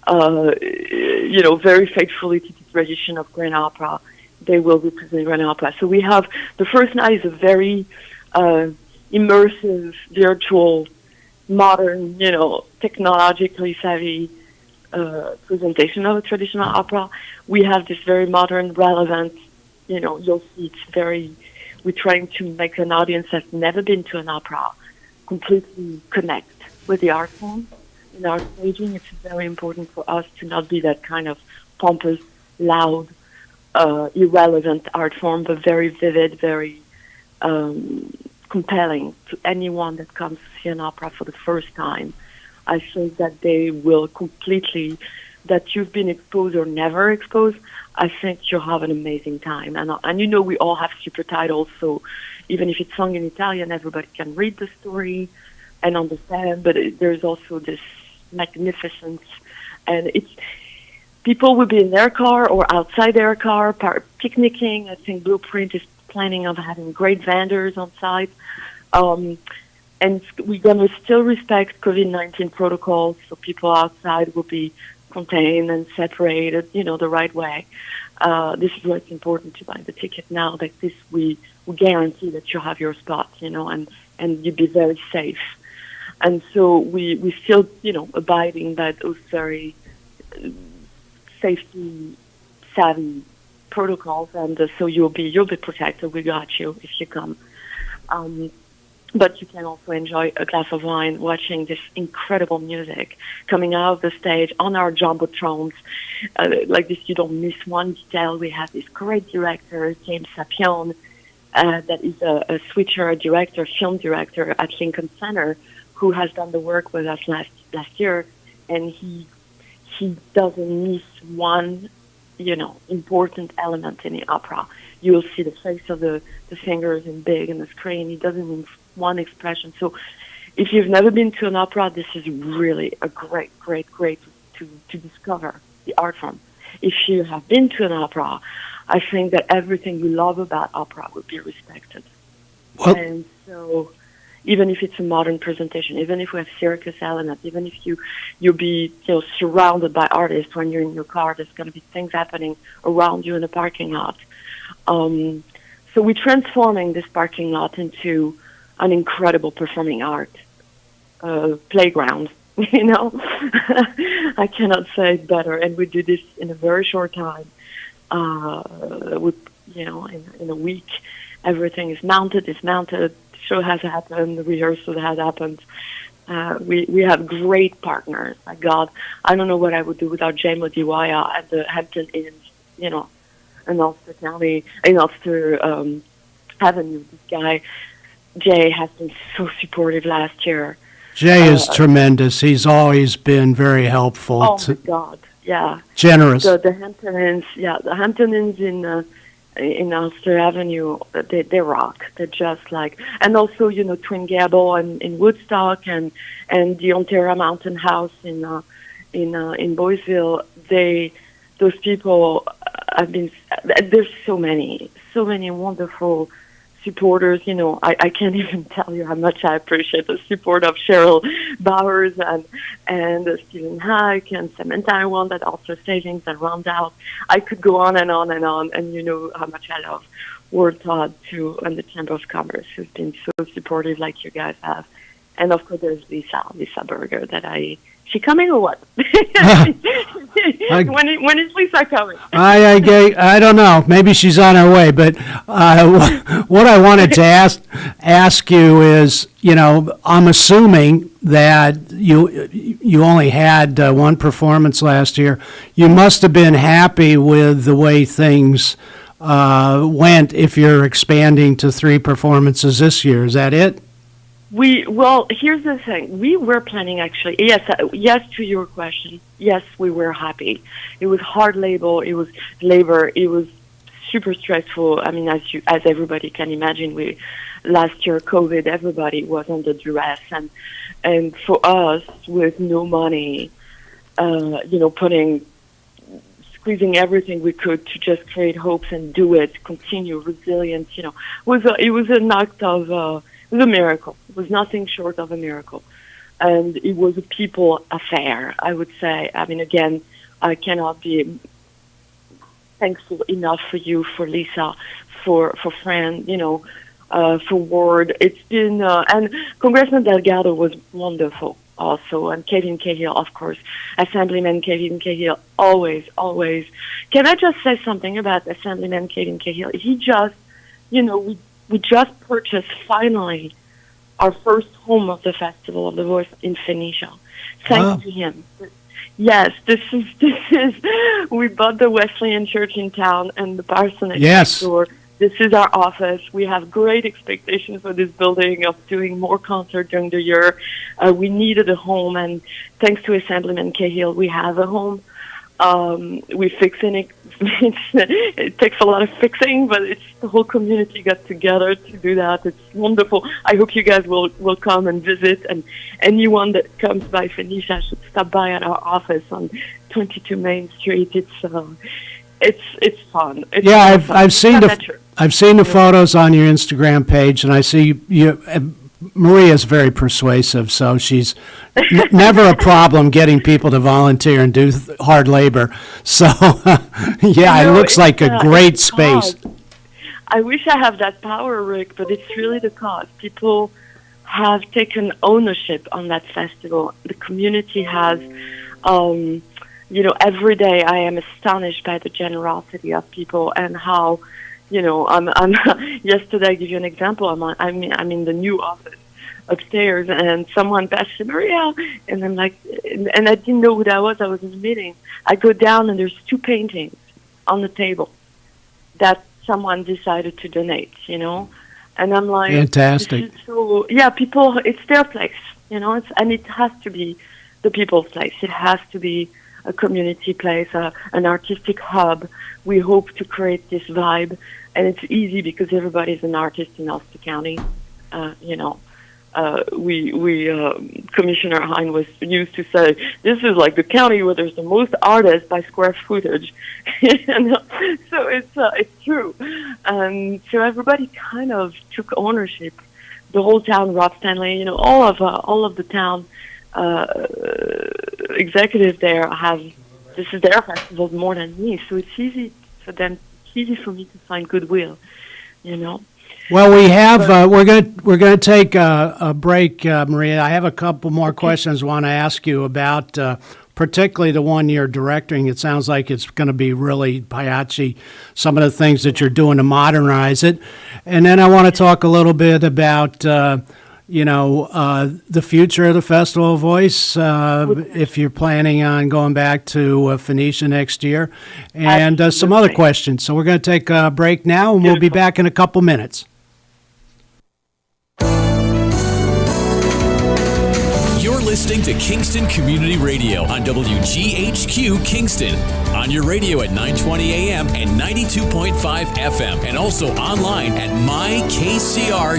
very faithfully to the tradition of Grand Opera. They will represent Grand Opera. So we have, the first night is a very immersive, virtual, modern, technologically savvy presentation of a traditional opera. We have this very modern, relevant, you'll see we're trying to make an audience that's never been to an opera completely connect with the art form. In our staging, it's very important for us to not be that kind of pompous, loud, irrelevant art form, but very vivid, very compelling to anyone that comes to see an opera for the first time. I think that they will completely, that you've been exposed or never exposed, I think you'll have an amazing time. And we all have super titles, so even if it's sung in Italian, everybody can read the story and understand, but there's also this magnificence, and people will be in their car or outside their car picnicking. I think Blueprint is planning on having great vendors on site, and we're going to still respect COVID-19 protocols, so people outside will be contained and separated, the right way. This is why it's important to buy the ticket now. Like this, we guarantee that you have your spot, and you'll be very safe. And so we still, abiding by those very safety savvy protocols, and so you'll be protected. We got you if you come. But you can also enjoy a glass of wine watching this incredible music coming out of the stage on our jumbotrons. Like this, you don't miss one detail. We have this great director, James Sapione, that is a switcher, a director, film director at Lincoln Center, who has done the work with us last year, and he doesn't miss one, important element in the opera. You will see the face of the singers in big on the screen. He doesn't miss one expression. So if you've never been to an opera, this is really a great to discover the art form. If you have been to an opera, I think that everything you love about opera would be respected. Well, and so even if it's a modern presentation, even if we have circus elements, even if you'll be surrounded by artists when you're in your car, there's going to be things happening around you in the parking lot. So we're transforming this parking lot into an incredible performing art playground. I cannot say it better. And we do this in a very short time. In a week, everything is mounted, show has happened, the rehearsal has happened. We have great partners. My God, I don't know what I would do without Jay Modiwaya at the Hampton Inns, in Ulster County, in Ulster Avenue. This guy, Jay, has been so supportive last year. Jay is tremendous. He's always been very helpful. Oh my God, yeah. Generous. The Hampton Inns, the Hampton Inns in Ulster Avenue, they rock. They're just like, and also Twin Gable and in Woodstock and the Ontario Mountain House in Boysville. Those people have been. There's so many wonderful supporters. I can't even tell you how much I appreciate the support of Cheryl Bowers and Stephen Hack and Samantha Iwan, that also savings and round out. I could go on and on and on, and you know how much I love World Todd too, and the Chamber of Commerce, who's been so supportive like you guys have. And of course there's Lisa Berger she coming or what? When is Lisa coming? I don't know. Maybe she's on her way. But what I wanted to ask you is, I'm assuming that you only had one performance last year. You must have been happy with the way things went if you're expanding to 3 performances this year. Is that it? Well, here's the thing. We were planning, actually. Yes to your question. Yes, we were happy. It was hard labor. It was super stressful. I mean, as everybody can imagine, last year, COVID, everybody was under duress, and for us, with no money, squeezing everything we could to just create hopes and do it, continue resilience. It was an act of. It was a miracle. It was nothing short of a miracle. And it was a people affair, I would say. I mean, again, I cannot be thankful enough for you, for Lisa, for Fran, for Ward. It's been, and Congressman Delgado was wonderful also, and Kevin Cahill, of course. Assemblyman Kevin Cahill, always. Can I just say something about Assemblyman Kevin Cahill? He just, we just purchased, finally, our first home of the Festival of the Voice in Phoenicia. Thanks to him. Yes, this is, we bought the Wesleyan Church in town and the parsonage next door. This is our office. We have great expectations for this building of doing more concerts during the year. We needed a home, and thanks to Assemblyman Cahill, we have a home. We fixing it. It takes a lot of fixing, but the whole community got together to do that. It's wonderful. I hope you guys will come and visit, and anyone that comes by Phoenicia should stop by at our office on 22 Main Street. It's fun. I've seen the photos on your Instagram page, and I see you. Maria's very persuasive, so she's never a problem getting people to volunteer and do hard labor. So, it looks like a great space. I wish I have that power, Rick, but it's really the cause. People have taken ownership on that festival. The community has, every day I am astonished by the generosity of people and how, I'm yesterday, I give you an example. I'm in the new office upstairs, and someone passed Maria, and I'm like, and I didn't know who that was. I was in a meeting. I go down, and there's 2 paintings on the table that someone decided to donate, and I'm like, fantastic. People, it's their place, and it has to be the people's place. It has to be a community place, an artistic hub. We hope to create this vibe, and it's easy because everybody's an artist in Ulster County. Commissioner Hine was used to say, this is like the county where there's the most artists by square footage. So it's true. And so everybody kind of took ownership. The whole town, Rob Stanley, all of the town executives there this is their festival more than me. So it's easy for them, easy for me to find goodwill, Well, we have. We're going to take a break, Maria. I have a couple more questions I want to ask you about, particularly the one you're directing. It sounds like it's going to be really Pagliacci, some of the things that you're doing to modernize it, and then I want to talk a little bit about, the future of the Festival of Voice. If you're planning on going back to Phoenicia next year, and some other questions. So we're going to take a break now, and we'll be back in a couple minutes. You're listening to Kingston Community Radio on WGHQ Kingston. On your radio at 920 AM and 92.5 FM, and also online at mykcr.org.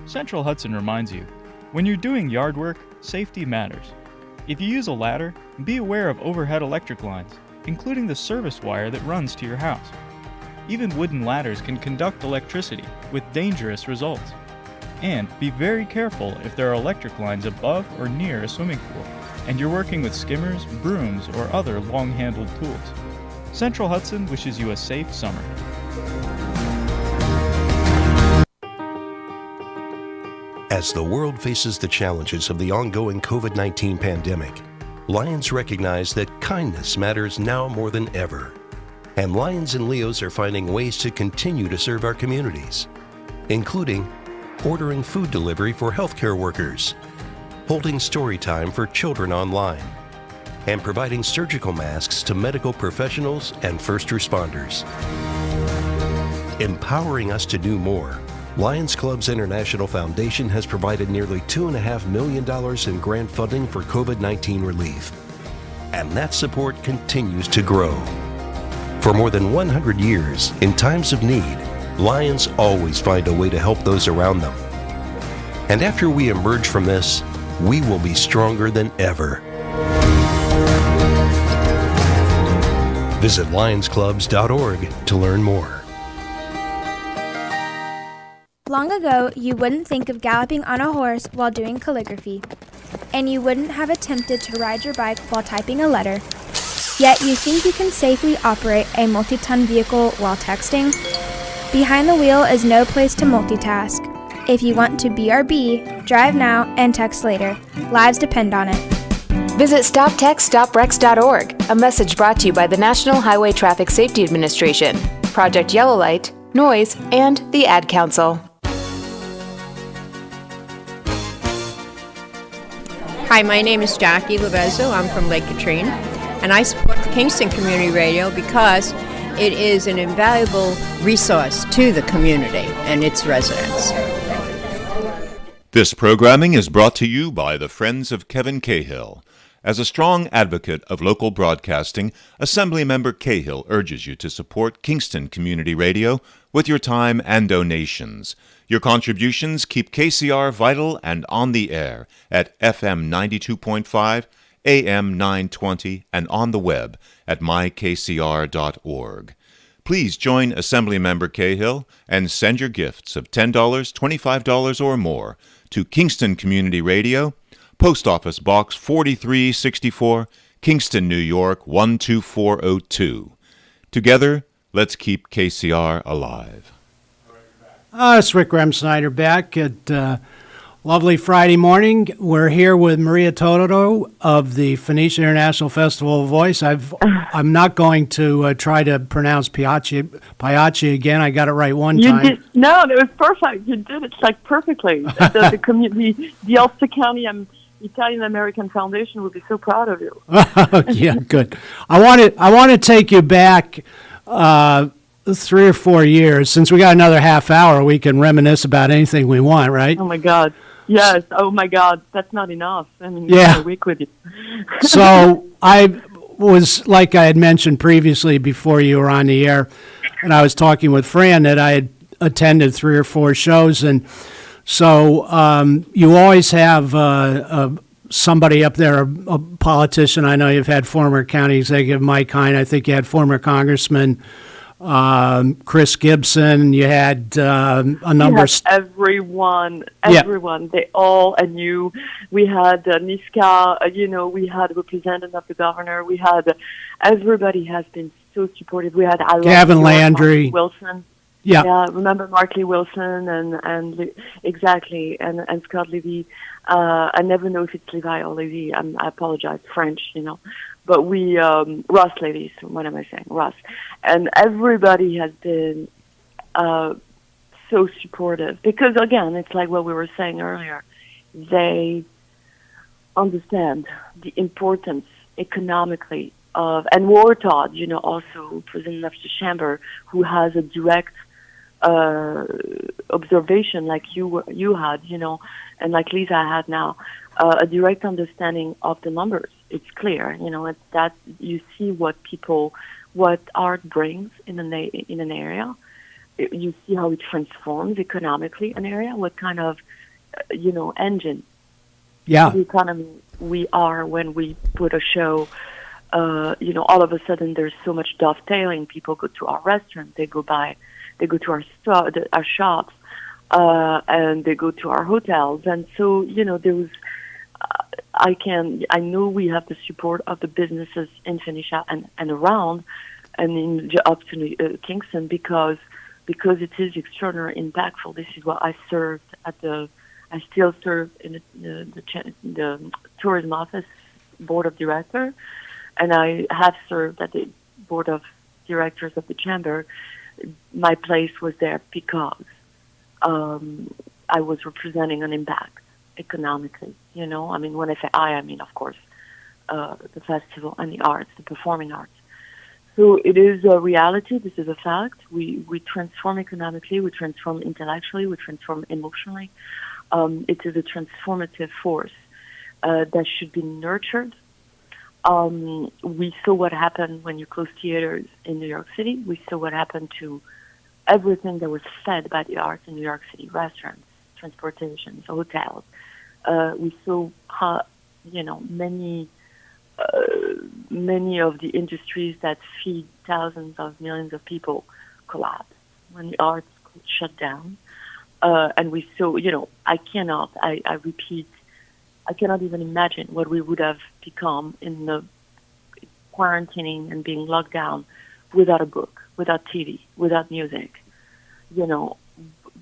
Central Hudson reminds you, when you're doing yard work, safety matters. If you use a ladder, be aware of overhead electric lines, including the service wire that runs to your house. Even wooden ladders can conduct electricity with dangerous results. And be very careful if there are electric lines above or near a swimming pool, and you're working with skimmers, brooms, or other long-handled tools. Central Hudson wishes you a safe summer. As the world faces the challenges of the ongoing COVID-19 pandemic, Lions recognize that kindness matters now more than ever. And Lions and Leos are finding ways to continue to serve our communities, including ordering food delivery for healthcare workers, holding story time for children online, and providing surgical masks to medical professionals and first responders. Empowering us to do more, Lions Clubs International Foundation has provided nearly $2.5 million in grant funding for COVID-19 relief. And that support continues to grow. For more than 100 years, in times of need, Lions always find a way to help those around them. And after we emerge from this, we will be stronger than ever. Visit lionsclubs.org to learn more. Long ago, you wouldn't think of galloping on a horse while doing calligraphy, and you wouldn't have attempted to ride your bike while typing a letter. Yet you think you can safely operate a multi-ton vehicle while texting? Behind the wheel is no place to multitask. If you want to BRB, drive now and text later. Lives depend on it. Visit StopTextStopWrecks.org, a message brought to you by the National Highway Traffic Safety Administration, Project Yellow Light, Noise, and the Ad Council. Hi, my name is Jackie Levezzo. I'm from Lake Katrine, and I support Kingston Community Radio because it is an invaluable resource to the community and its residents. This programming is brought to you by the Friends of Kevin Cahill. As a strong advocate of local broadcasting, Assemblymember Cahill urges you to support Kingston Community Radio with your time and donations. Your contributions keep KCR vital and on the air at FM 92.5, AM 920, and on the web at mykcr.org. Please join Assemblymember Cahill and send your gifts of $10, $25, or more to Kingston Community Radio, Post Office Box 4364, Kingston, New York 12402. Together, let's keep KCR alive. It's Rick Remsnyder back at lovely Friday morning. We're here with Maria Toto of the Phoenicia International Festival of Voice. I'm not going to try to pronounce Piace again. I got it right one time. No, it was perfect. You did it perfectly. The community, the Ulster County Italian American Foundation would be so proud of you. Yeah, good. I want to take you back 3 or 4 years. Since we got another half hour, we can reminisce about anything we want, right? Oh my God. Yes. Oh my God. That's not enough. I mean, yeah. A week with you. So I was, like I had mentioned previously before you were on the air, and I was talking with Fran that I had attended 3 or 4 shows, and so you always have somebody up there, a politician. I know you've had former county executive Mike Hine. I think you had former Congressman Chris Gibson. You had a number. Everyone. Yeah. They all and you. We had Niska. We had representative of the governor. We had everybody has been so supportive. We had Gavin Landry, Wilson. Yeah. Remember Mark Lee Wilson and exactly and Scott Levy. I never know if it's Levi or Levy. I apologize, French, But we Ross Levy. So what am I saying? Ross. And everybody has been so supportive because again, it's like what we were saying earlier. They understand the importance economically of, and Wartod, also President of the Chamber, who has a direct observation like you had, and like Lisa had now, a direct understanding of the numbers. It's clear, it's that you see what art brings in an area. You see how it transforms economically an area, what kind of, engine the economy we are when we put a show all of a sudden there's so much dovetailing. People go to our restaurant, they go to our shops, and they go to our hotels. And so, there was, I know we have the support of the businesses in Phoenicia and around, and up to Kingston, because it is extraordinarily impactful. This is what I still serve in the tourism office board of director, and I have served at the board of directors of the chamber. My place was there because I was representing an impact economically. When I say I mean, of course, the festival and the arts, the performing arts. So it is a reality. This is a fact. We transform economically, we transform intellectually, we transform emotionally. It is a transformative force that should be nurtured. We saw what happened when you closed theaters in New York City. We saw what happened to everything that was fed by the arts in New York City: restaurants, transportation, hotels. We saw how, many of the industries that feed thousands of millions of people collapse when the arts shut down. And we saw, I repeat, I cannot even imagine what we would have become in the quarantining and being locked down without a book, without TV, without music,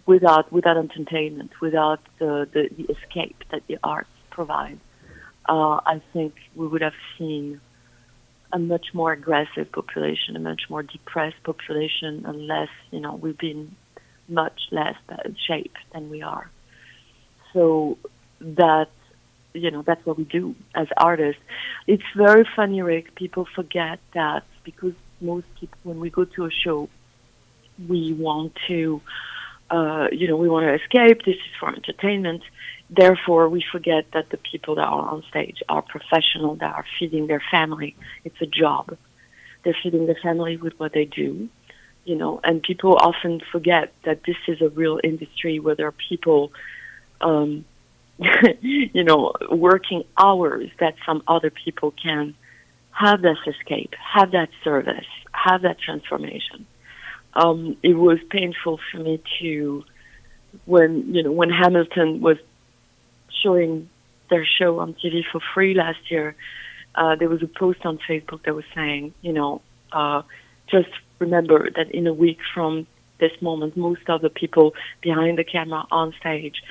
without entertainment, without the escape that the arts provide. I think we would have seen a much more aggressive population, a much more depressed population, unless, we've been much less bad shape than we are. So that's what we do as artists. It's very funny, Rick. People forget that because most people, when we go to a show, we want to, we want to escape. This is for entertainment. Therefore, we forget that the people that are on stage are professionals that are feeding their family. It's a job. They're feeding their family with what they do, and people often forget that this is a real industry where there are people, working hours that some other people can have that escape, have that service, have that transformation. It was painful for me when Hamilton was showing their show on TV for free last year, there was a post on Facebook that was saying, just remember that in a week from this moment, most of the people behind the camera on stage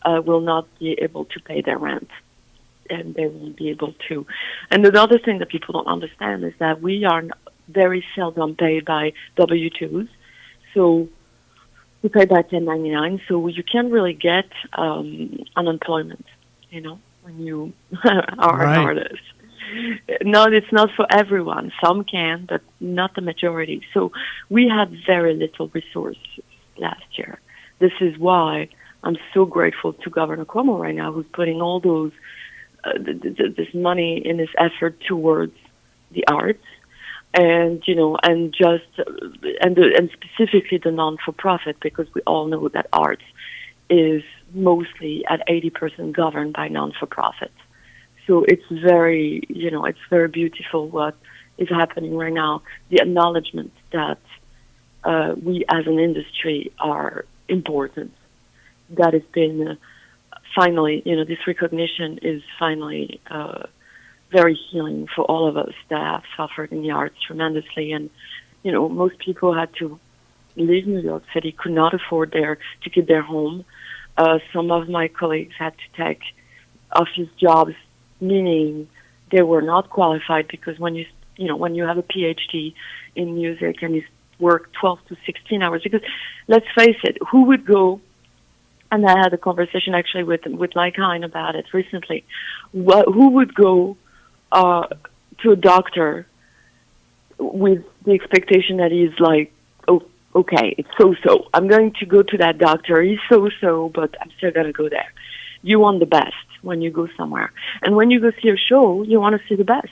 will not be able to pay their rent, and they won't be able to. And another thing that people don't understand is that we are very seldom paid by W-2s, so we pay by 1099, so you can't really get unemployment, when you are an artist. No, it's not for everyone. Some can, but not the majority. So we had very little resources last year. This is why I'm so grateful to Governor Cuomo right now, who's putting all those this money in his effort towards the arts, and and specifically the non-for-profit, because we all know that arts is mostly at 80% governed by non-for-profit. So it's very, it's very beautiful what is happening right now. The acknowledgement that we as an industry are important. That has been finally, this recognition is finally very healing for all of us that have suffered in the arts tremendously. And, most people had to leave New York City, could not afford to keep their home. Some of my colleagues had to take office jobs, meaning they were not qualified, because when you have a PhD in music and you work 12 to 16 hours, because let's face it, who would go, and I had a conversation actually with Lycain about it recently, who would go to a doctor with the expectation that he's like, oh, okay, it's so-so. I'm going to go to that doctor. He's so-so, but I'm still going to go there. You want the best when you go somewhere. And when you go see a show, you want to see the best.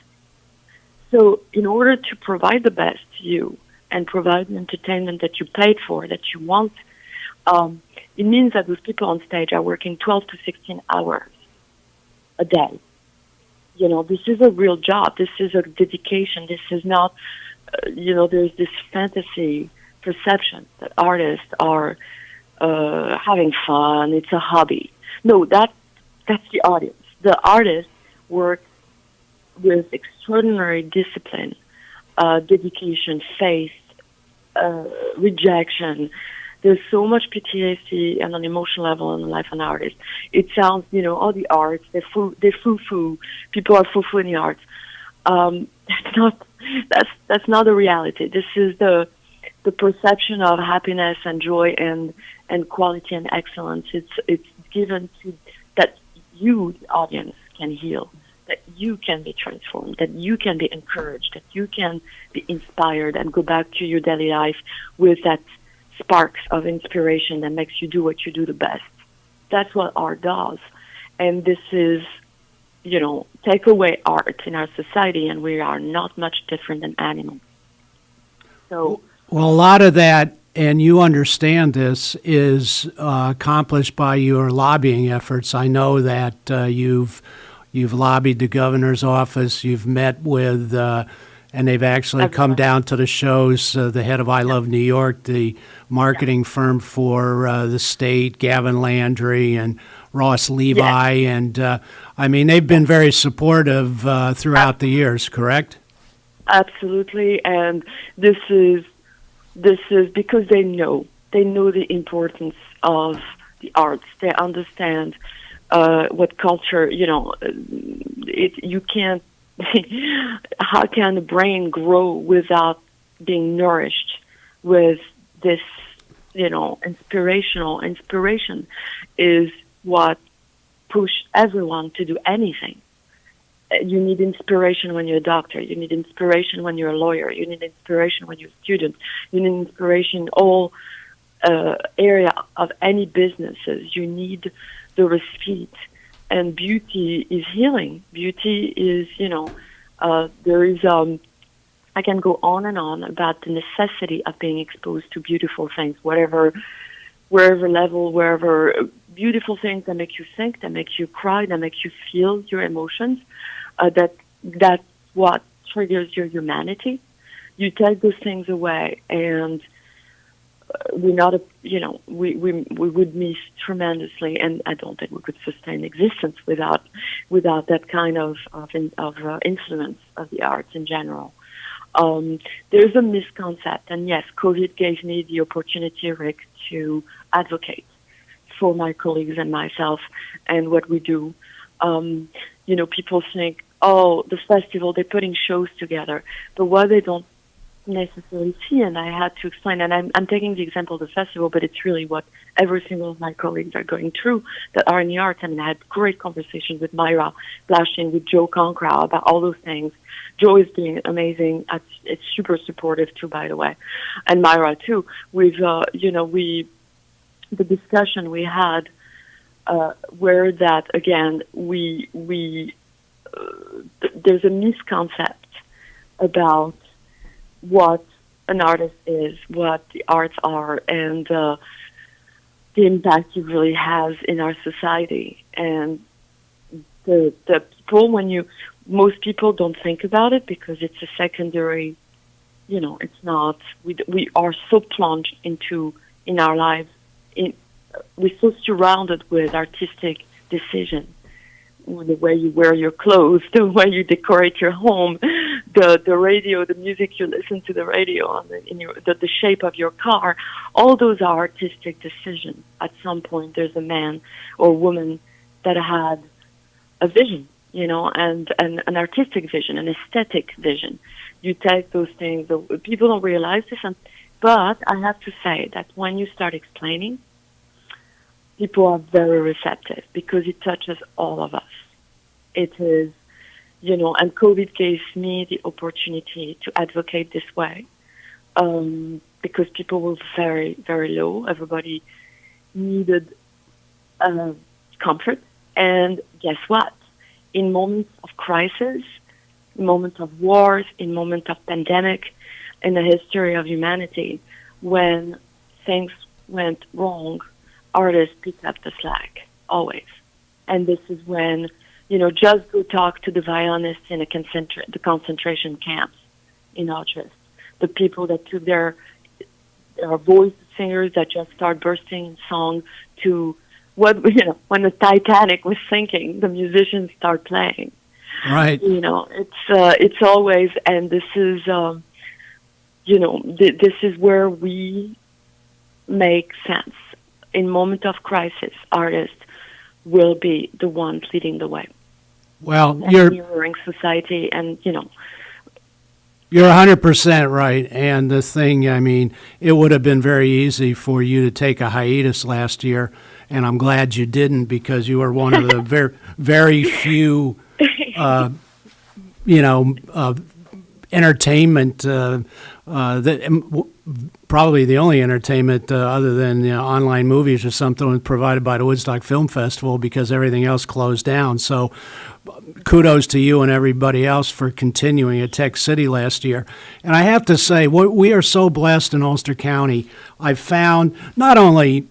So in order to provide the best to you and provide an entertainment that you paid for, that you want, it means that those people on stage are working 12 to 16 hours a day, this is a real job. This is a dedication. This is not, there's this fantasy perception that artists are having fun. It's a hobby. No, that's the audience. The artists work with extraordinary discipline, dedication, faith, rejection. There's so much PTSD and on an emotional level in the life of an artist. It sounds, all the arts, they're foo-foo. People are foo-foo in the arts. That's not the reality. This is the perception of happiness and joy and quality and excellence. It's given to that you, the audience, can heal, that you can be transformed, that you can be encouraged, that you can be inspired and go back to your daily life with that sparks of inspiration that makes you do what you do the best. That's what art does. And this is, take away art in our society and we are not much different than animals. So, well, a lot of that, and you understand this, is accomplished by your lobbying efforts. I know that you've lobbied the governor's office, you've met with, and they've actually come down to the shows, the head of I Love New York, the marketing firm for the state, Gavin Landry and Ross Levi, and they've been very supportive throughout the years, correct? Absolutely, and this is because they know the importance of the arts. They understand what culture, you can't, how can the brain grow without being nourished with this, inspiration is what pushed everyone to do anything. You need inspiration when you're a doctor. You need inspiration when you're a lawyer. You need inspiration when you're a student. You need inspiration in all area of any businesses. You need the respite. And beauty is healing. Beauty is, there is, I can go on and on about the necessity of being exposed to beautiful things, wherever level, wherever beautiful things that make you think, that make you cry, that make you feel your emotions. That's what triggers your humanity. You take those things away, and we would miss tremendously. And I don't think we could sustain existence without that kind of influence of the arts in general. There's a misconcept, and yes, COVID gave me the opportunity, Rick, to advocate for my colleagues and myself and what we do. People think, the festival, they're putting shows together, but what they don't necessarily see, and I had to explain, and I'm taking the example of the festival, but it's really what every single of my colleagues are going through that are in the arts. I had great conversations with Myra Blashin, with Joe Concrow about all those things. Joe is being amazing. It's super supportive too, by the way, and Myra too. With the discussion we had, where that again there's a misconcept about what an artist is, what the arts are, and the impact it really has in our society. And the people, most people don't think about it because it's a secondary, it's not, we are so plunged in our lives, we're so surrounded with artistic decisions. The way you wear your clothes, the way you decorate your home, the radio, the music you listen to the radio, the shape of your car, all those are artistic decisions. At some point, there's a man or woman that had a vision, and an artistic vision, an aesthetic vision. You take those things, people don't realize this, but I have to say that when you start explaining, people are very receptive because it touches all of us. It is, and COVID gave me the opportunity to advocate this way because people were very, very low. Everybody needed comfort. And guess what? In moments of crisis, in moments of wars, in moments of pandemic, in the history of humanity, when things went wrong, artists picked up the slack, always. And this is when just go talk to the violinists in the concentration camps in Auschwitz, the people that took their voice singers that just start bursting in song to when the Titanic was sinking, the musicians start playing. Right. It's always, and this is, this is where we make sense. In moment of crisis, artists will be the ones leading the way. Well, you're mirroring society, and You're 100% right. And the thing, it would have been very easy for you to take a hiatus last year, and I'm glad you didn't, because you were one of the very few, entertainment, probably the only entertainment other than online movies or something provided by the Woodstock Film Festival, because everything else closed down. So kudos to you and everybody else for continuing at Tech City last year. And I have to say, we are so blessed in Ulster County. I've found not only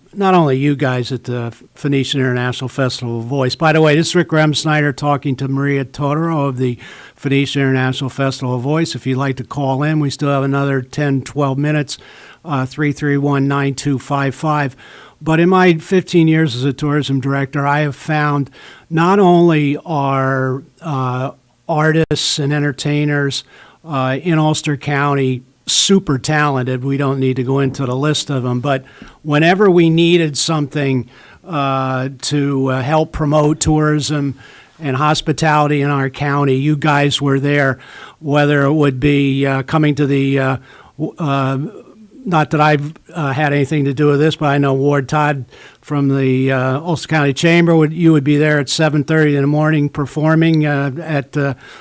you guys at the Phoenician International Festival of Voice. By the way, this is Rick Remsnyder talking to Maria Totoro of the Phoenician International Festival of Voice. If you'd like to call in, we still have another 10, 12 minutes, 331-9255. But in my 15 years as a tourism director, I have found not only are artists and entertainers in Ulster County super talented, we don't need to go into the list of them, but whenever we needed something to help promote tourism and hospitality in our county, you guys were there, whether it would be coming to the not that I've had anything to do with this, but I know Ward Todd from the Ulster County Chamber, you would be there at 7:30 in the morning performing at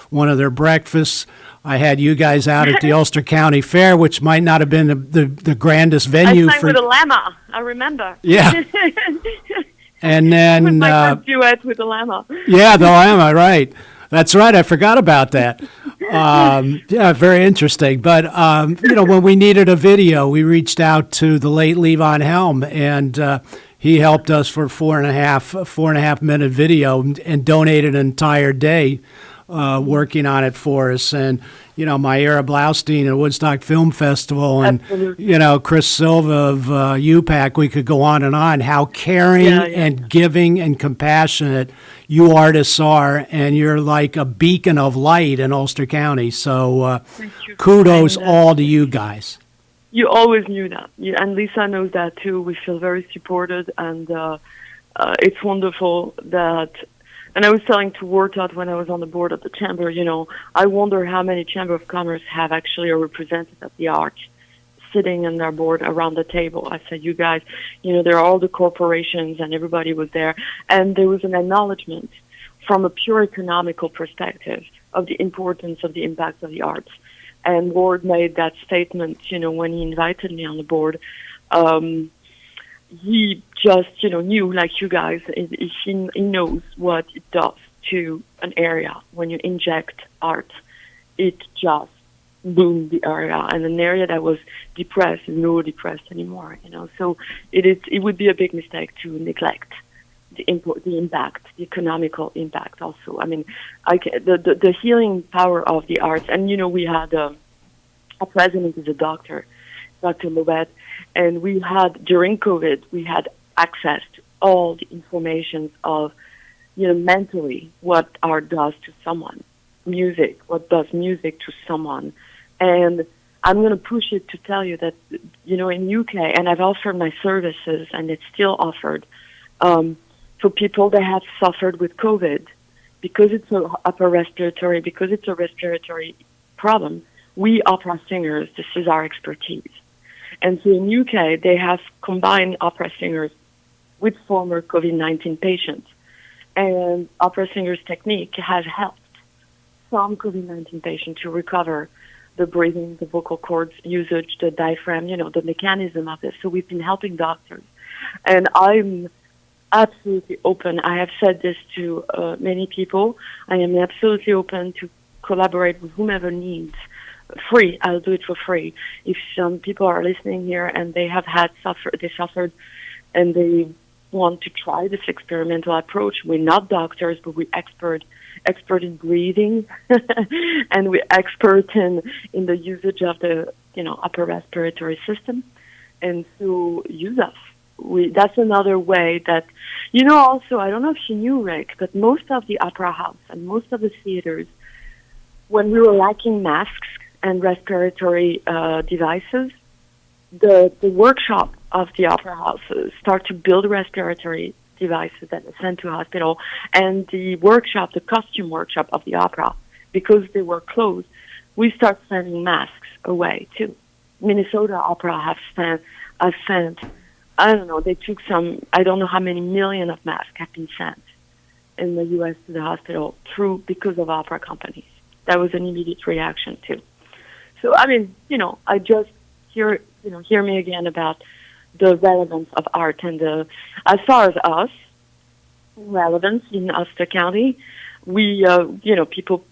one of their breakfasts. I had you guys out at the Ulster County Fair, which might not have been the grandest venue. I sang with a llama, I remember. Yeah. And then... with my first duet with a llama. Yeah, the llama, right. That's right. I forgot about that. Yeah, very interesting. But, when we needed a video, we reached out to the late Levon Helm, and he helped us for 4.5 minute video and donated an entire day working on it for us. And, Myra Blaustein at Woodstock Film Festival, and, absolutely, Chris Silva of UPAC, we could go on and on, how caring and giving and compassionate you artists are, and you're like a beacon of light in Ulster County. So kudos all to you guys. You always knew that. And Lisa knows that too. We feel very supported, and it's wonderful that... And I was telling to Wartot when I was on the board of the chamber, I wonder how many Chamber of Commerce have actually a representative of the Arch sitting in their board around the table. I said, you guys, there are all the corporations, and everybody was there. And there was an acknowledgement from a pure economical perspective of the importance of the impact of the arts. And Ward made that statement, when he invited me on the board. He just, knew, like you guys, he knows what it does to an area when you inject art. It just boomed the area, and an area that was depressed is no depressed anymore. So it would be a big mistake to neglect the impact, the economical impact. Also, the healing power of the arts, and we had a president is a doctor, Dr. Lobet. And we had, during COVID, we had access to all the information of, mentally what art does to someone. Music, what does music to someone. And I'm going to push it to tell you that, in UK, and I've offered my services, and it's still offered, for people that have suffered with COVID, because it's a respiratory problem. We opera singers, this is our expertise. And so in UK, they have combined opera singers with former COVID-19 patients. And opera singers' technique has helped some COVID-19 patients to recover the breathing, the vocal cords usage, the diaphragm, the mechanism of this. So we've been helping doctors. And I'm absolutely open. I have said this to many people. I am absolutely open to collaborate with whomever needs. Free, I'll do it for free. If some people are listening here and they have suffered, and they want to try this experimental approach. We're not doctors, but we're expert in breathing, and we're expert in the usage of the upper respiratory system, and so use us. That's another way that, also, I don't know if you knew, Rick, but most of the opera house and most of the theaters, when we were lacking masks and respiratory devices, the workshop of the opera houses start to build respiratory devices that are sent to a hospital, and the costume workshop of the opera, because they were closed, we start sending masks away too. Minnesota Opera have sent, I don't know, they took I don't know how many million of masks have been sent in the U.S. to the hospital because of opera companies. That was an immediate reaction too. So, I just hear me again about the relevance of art, and as far as us, relevance in Ulster County, we, people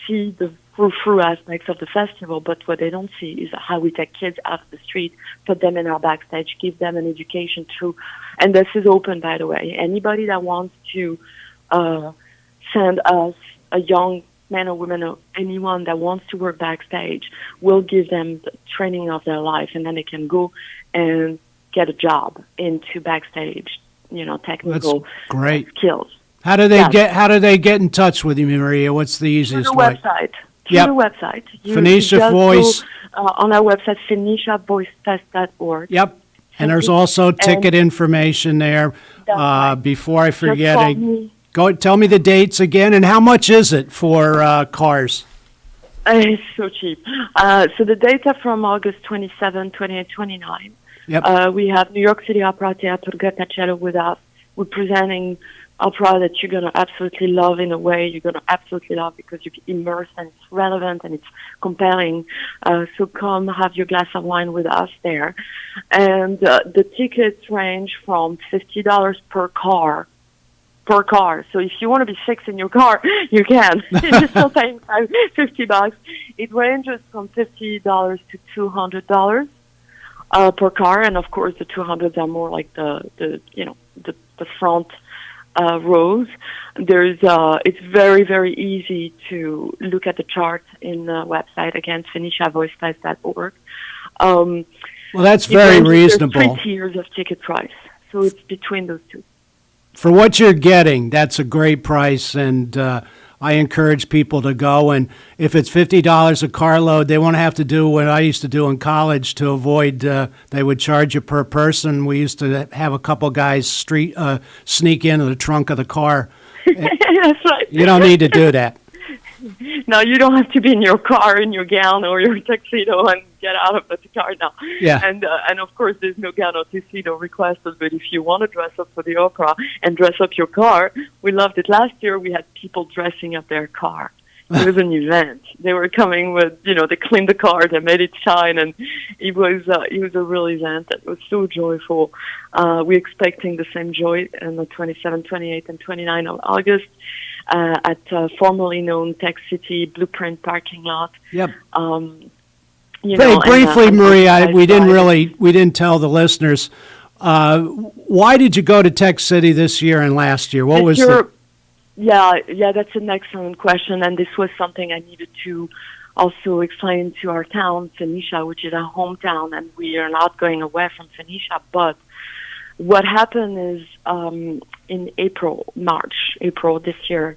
see the frou-frou aspects of the festival, but what they don't see is how we take kids out of the street, put them in our backstage, give them an education through, and this is open, by the way. Anybody that wants to send us a young man or woman or anyone that wants to work backstage, we'll give them the training of their life, and then they can go and get a job into backstage, technical skills. How do they get in touch with you, Maria? What's the easiest way? Website. Yep. The website. Phoenicia Voice. Go, on our website, PhoeniciaVoiceFest.org. Yep. And there's also ticket information there. Before I forget, tell me the dates again, and how much is it for cars? It's so cheap. So the dates are from August 27, 28, 29. Yep. We have New York City Opera Teatro Grattacielo with us. We're presenting opera that you're going to absolutely love in a way you're going to absolutely love because you're immersed and it's relevant and it's compelling. So come have your glass of wine with us there. And the tickets range from $50 per car. So if you want to be six in your car, you can. You're still paying $50. It ranges from $50 to $200 per car, and of course the 200s are more like the front rows. It's very, very easy to look at the chart in the website, again, PhoeniciaVoiceFest.org. Well, that's very reasonable. There's 3 tiers of ticket price, so it's between those two. For what you're getting, that's a great price, and I encourage people to go. And if it's $50 a carload, they won't have to do what I used to do in college to avoid. They would charge you per person. We used to have a couple guys sneak into the trunk of the car. That's right. You don't need to do that. No, you don't have to be in your car, in your gown or your tuxedo and get out of the car now. Yeah. And of course, there's no gown or tuxedo requested, but if you want to dress up for the opera and dress up your car, we loved it. Last year, we had people dressing up their car. It was an event. They were coming with, they cleaned the car, they made it shine, and it was a real event. It was so joyful. We're expecting the same joy on the 27th, 28th, and 29th of August. At formerly known Tech City Blueprint parking lot. Yep. Briefly, Maria, we didn't tell the listeners. Why did you go to Tech City this year and last year? What was Yeah, that's an excellent question, and this was something I needed to also explain to our town, Phoenicia, which is our hometown, and we are not going away from Phoenicia, but what happened is in April this year,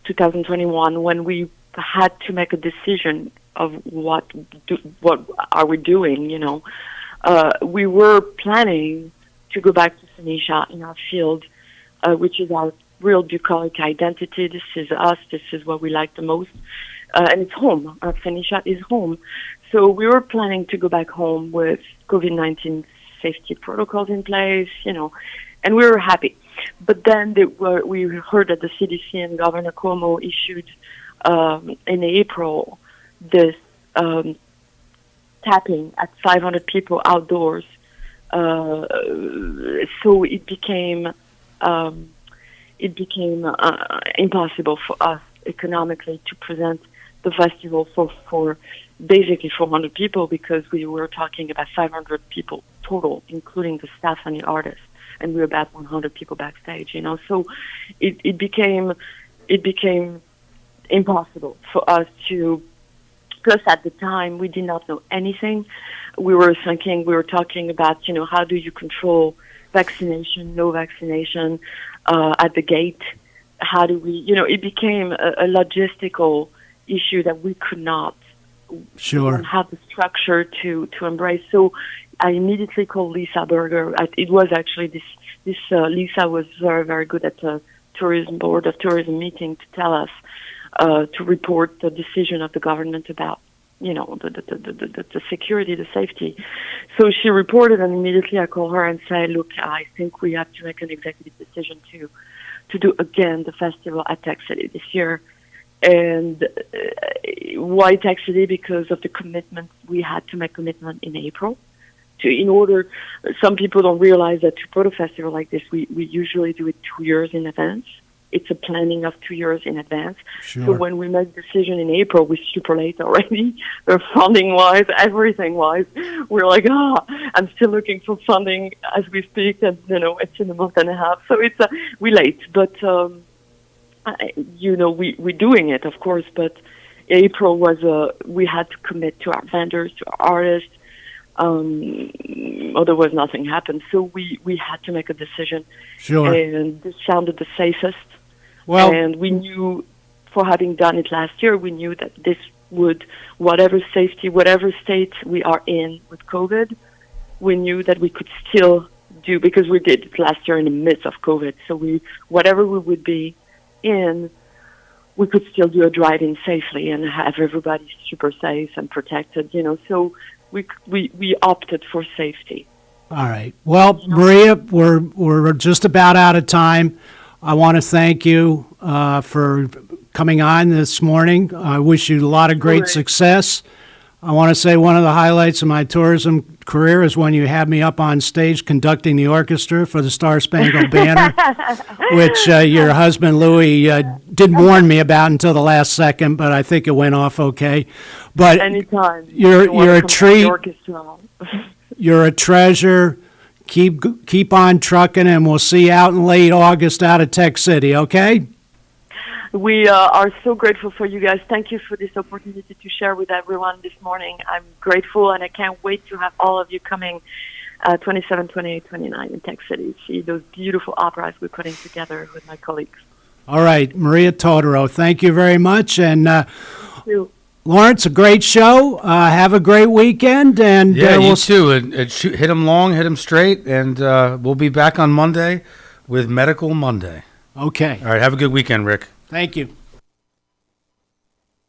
2021, when we had to make a decision of what are we doing, we were planning to go back to Phoenicia in our field, which is our real bucolic identity. This is us. This is what we like the most. And it's home. Phoenicia is home. So we were planning to go back home with COVID-19 safety protocols in place, and we were happy. But then we heard that the CDC and Governor Cuomo issued in April this tapping at 500 people outdoors. So it became impossible for us economically to present the festival for basically 400 people, because we were talking about 500 people total, including the staff and the artists, and we were about 100 people backstage. So it became impossible for us to. Plus, at the time, we did not know anything. We were talking about, how do you control vaccination, no vaccination at the gate? How do we, it became a logistical issue that we could not have the structure to embrace. So I immediately called Lisa Berger. It was actually this Lisa was very, very good at the Board of Tourism meeting to tell us, to report the decision of the government about, the security, the safety. So she reported, and immediately I called her and said, look, I think we have to make an executive decision to do again the festival at Tech City this year. And why Tech City? Because of the commitment. We had to make commitment in April. Some people don't realize that to put a festival like this, we usually do it 2 years in advance. It's a planning of 2 years in advance. Sure. So when we make decision in April, we're super late already. Funding-wise, everything-wise. We're like, I'm still looking for funding as we speak, and, it's in a month and a half. So we're late. But, we're doing it, of course, but April was we had to commit to our vendors, to our artists. Otherwise, nothing happened. So we had to make a decision. Sure. And this sounded the safest. Well, and we knew, for having done it last year, we knew that this would, whatever state we are in with COVID, we knew that we could still do, because we did it last year in the midst of COVID. So whatever we would be in, we could still do a drive-in safely and have everybody super safe and protected. So we opted for safety. All right. Well, Maria, we're just about out of time. I want to thank you for coming on this morning. I wish you a lot of great success. I want to say one of the highlights of my tourism career is when you had me up on stage conducting the orchestra for the Star Spangled Banner, which your husband Louis didn't warn me about until the last second, but I think it went off okay. But anytime you're a treat. You're a treasure. Keep on trucking, and we'll see you out in late August out of Tech City, okay? We are so grateful for you guys. Thank you for this opportunity to share with everyone this morning. I'm grateful, and I can't wait to have all of you coming 27, 28, 29 in Tech City, see those beautiful operas we're putting together with my colleagues. All right, Maria Todaro, thank you very much. And Thank you. Lawrence, a great show. Have a great weekend. And you too. Hit them long, hit them straight, and we'll be back on Monday with Medical Monday. Okay. All right, have a good weekend, Rick. Thank you.